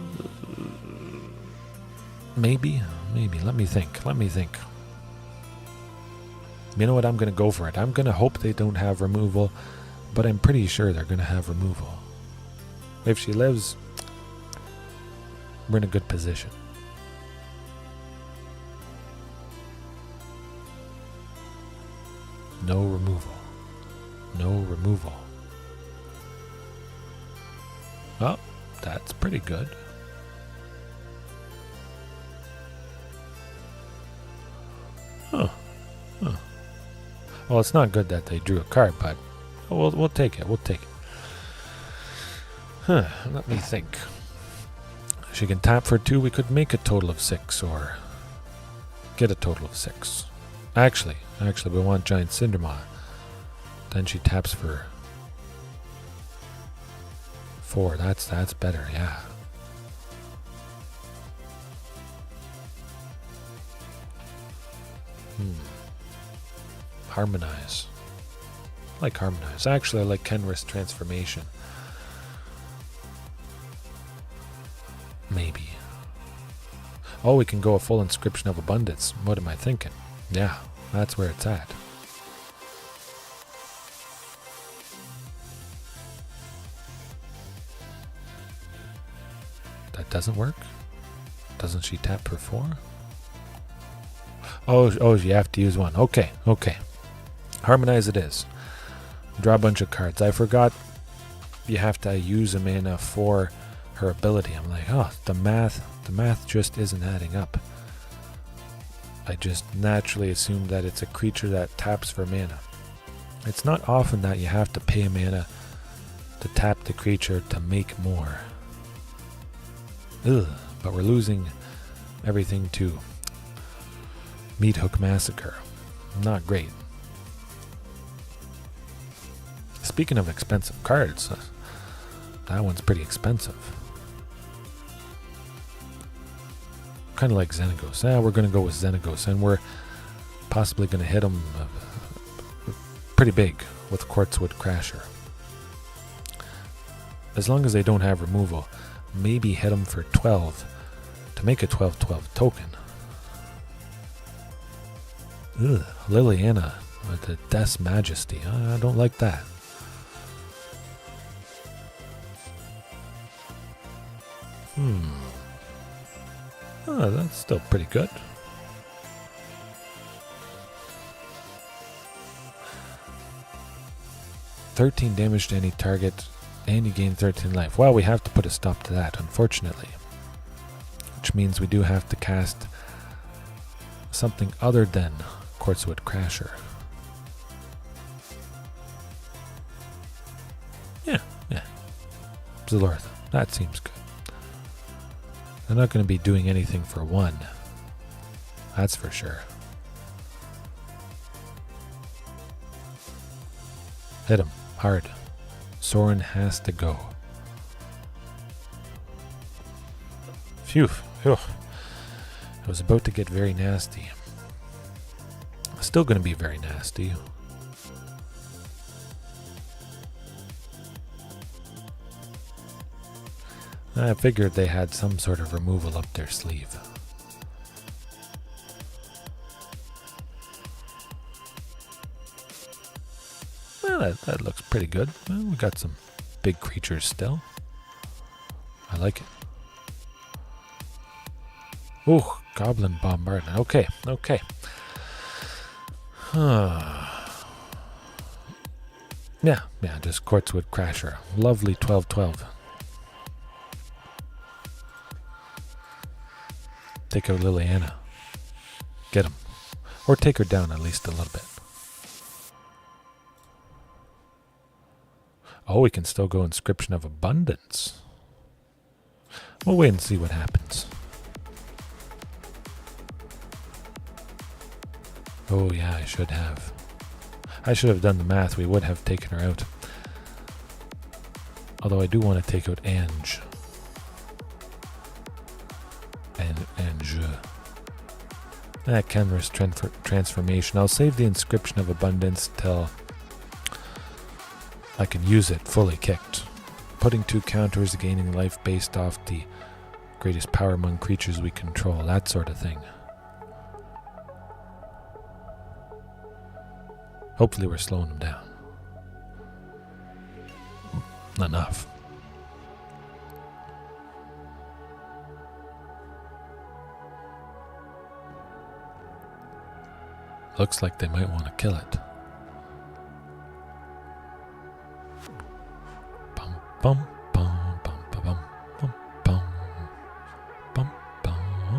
Maybe. Let me think. You know what? I'm going to go for it. I'm going to hope they don't have removal, but I'm pretty sure they're going to have removal. If she lives, we're in a good position. No removal. Oh, that's pretty good. Well, it's not good that they drew a card, but we'll take it. Let me think. She can tap for 2. We could make a total of 6, or get a total of 6. Actually, we want Giant Cindermaw. Then she taps for 4. That's better, yeah. Harmonize. I like Harmonize. Actually, I like Kenris Transformation. Maybe. Oh, we can go a full Inscription of Abundance. What am I thinking? Yeah, that's where it's at. That doesn't work? Doesn't she tap for 4? Oh, you have to use 1. Okay. Harmonize it is. Draw a bunch of cards. I forgot you have to use a mana for her ability. I'm like, the math just isn't adding up. I just naturally assumed that it's a creature that taps for mana. It's not often that you have to pay mana to tap the creature to make more. But we're losing everything to Meat Hook Massacre. Not great. Speaking of expensive cards, that one's pretty expensive. Kind of like Xenagos. We're going to go with Xenagos, and we're possibly going to hit him pretty big with Quartzwood Crasher. As long as they don't have removal, maybe hit him for 12 to make a 12/12 token. Liliana with the Death's Majesty. I don't like that. That's still pretty good. $13 damage to any target, and you gain 13 life. Well, we have to put a stop to that, unfortunately. Which means we do have to cast something other than Quartzwood Crasher. Yeah. Zilorth. That seems good. They're not going to be doing anything for 1. That's for sure. Hit him. Hard. Soren has to go. Phew. Phew. I was about to get very nasty. Still going to be very nasty. I figured they had some sort of removal up their sleeve. Well, that looks pretty good. Well, we got some big creatures still. I like it. Oh, Goblin Bombardment. Okay, okay. Yeah, just Quartzwood Crasher. Lovely 12/12. Take out Liliana. Get him. Or take her down at least a little bit. Oh, we can still go Inscription of Abundance. We'll wait and see what happens. Oh yeah, I should have. I should have done the math. We would have taken her out. Although I do want to take out Ange. Ange. That can risk transformation. I'll save the Inscription of Abundance till I can use it fully kicked. Putting 2 counters, gaining life based off the greatest power among creatures we control. That sort of thing. Hopefully we're slowing them down. Enough. Looks like they might want to kill it. Bum bum bum bum bum bum bum bum bum bum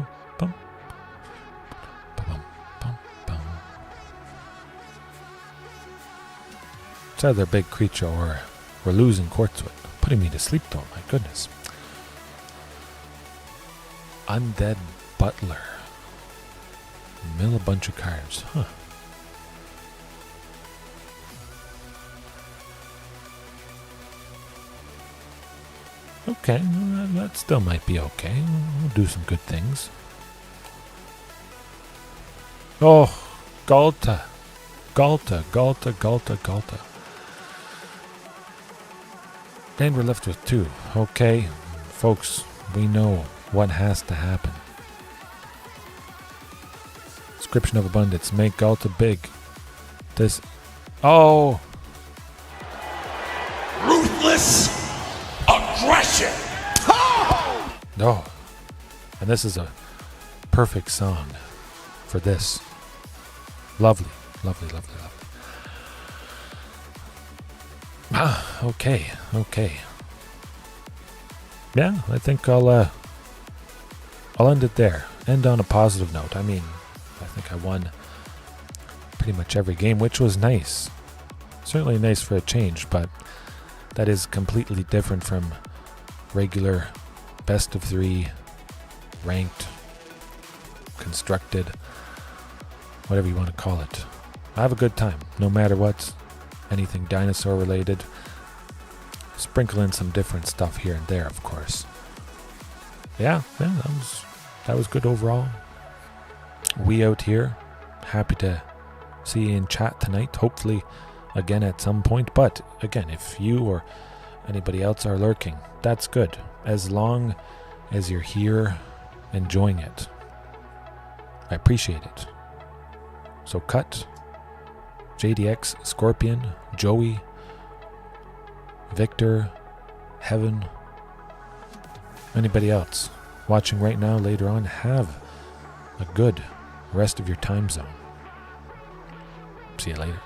bum bum bum. It's either a big creature or we're losing Quartzwood. Putting me to sleep though, my goodness. Undead Butler. Mill a bunch of cards. Huh. Okay, that still might be okay. We'll do some good things. Oh, Galta. Galta. And we're left with 2. Okay, folks, we know what has to happen. Inscription of Abundance. Make Galta big. This... Oh! Ruthless aggression! No. And this is a perfect song for this. Lovely. Ah, okay. Yeah, I think I'll end it there. End on a positive note. I mean, I think I won pretty much every game, which was nice. Certainly nice for a change, but that is completely different from regular best of 3, ranked, constructed, whatever you want to call it. I have a good time, no matter what. Anything dinosaur related. Sprinkle in some different stuff here and there, of course. Yeah, that was good overall. We out here. Happy to see you in chat tonight. Hopefully again at some point. But again, if you or anybody else are lurking, that's good. As long as you're here enjoying it. I appreciate it. So Cut, JDX, Scorpion, Joey, Victor, Heaven, anybody else watching right now, later on, have a good rest of your time zone. See you later.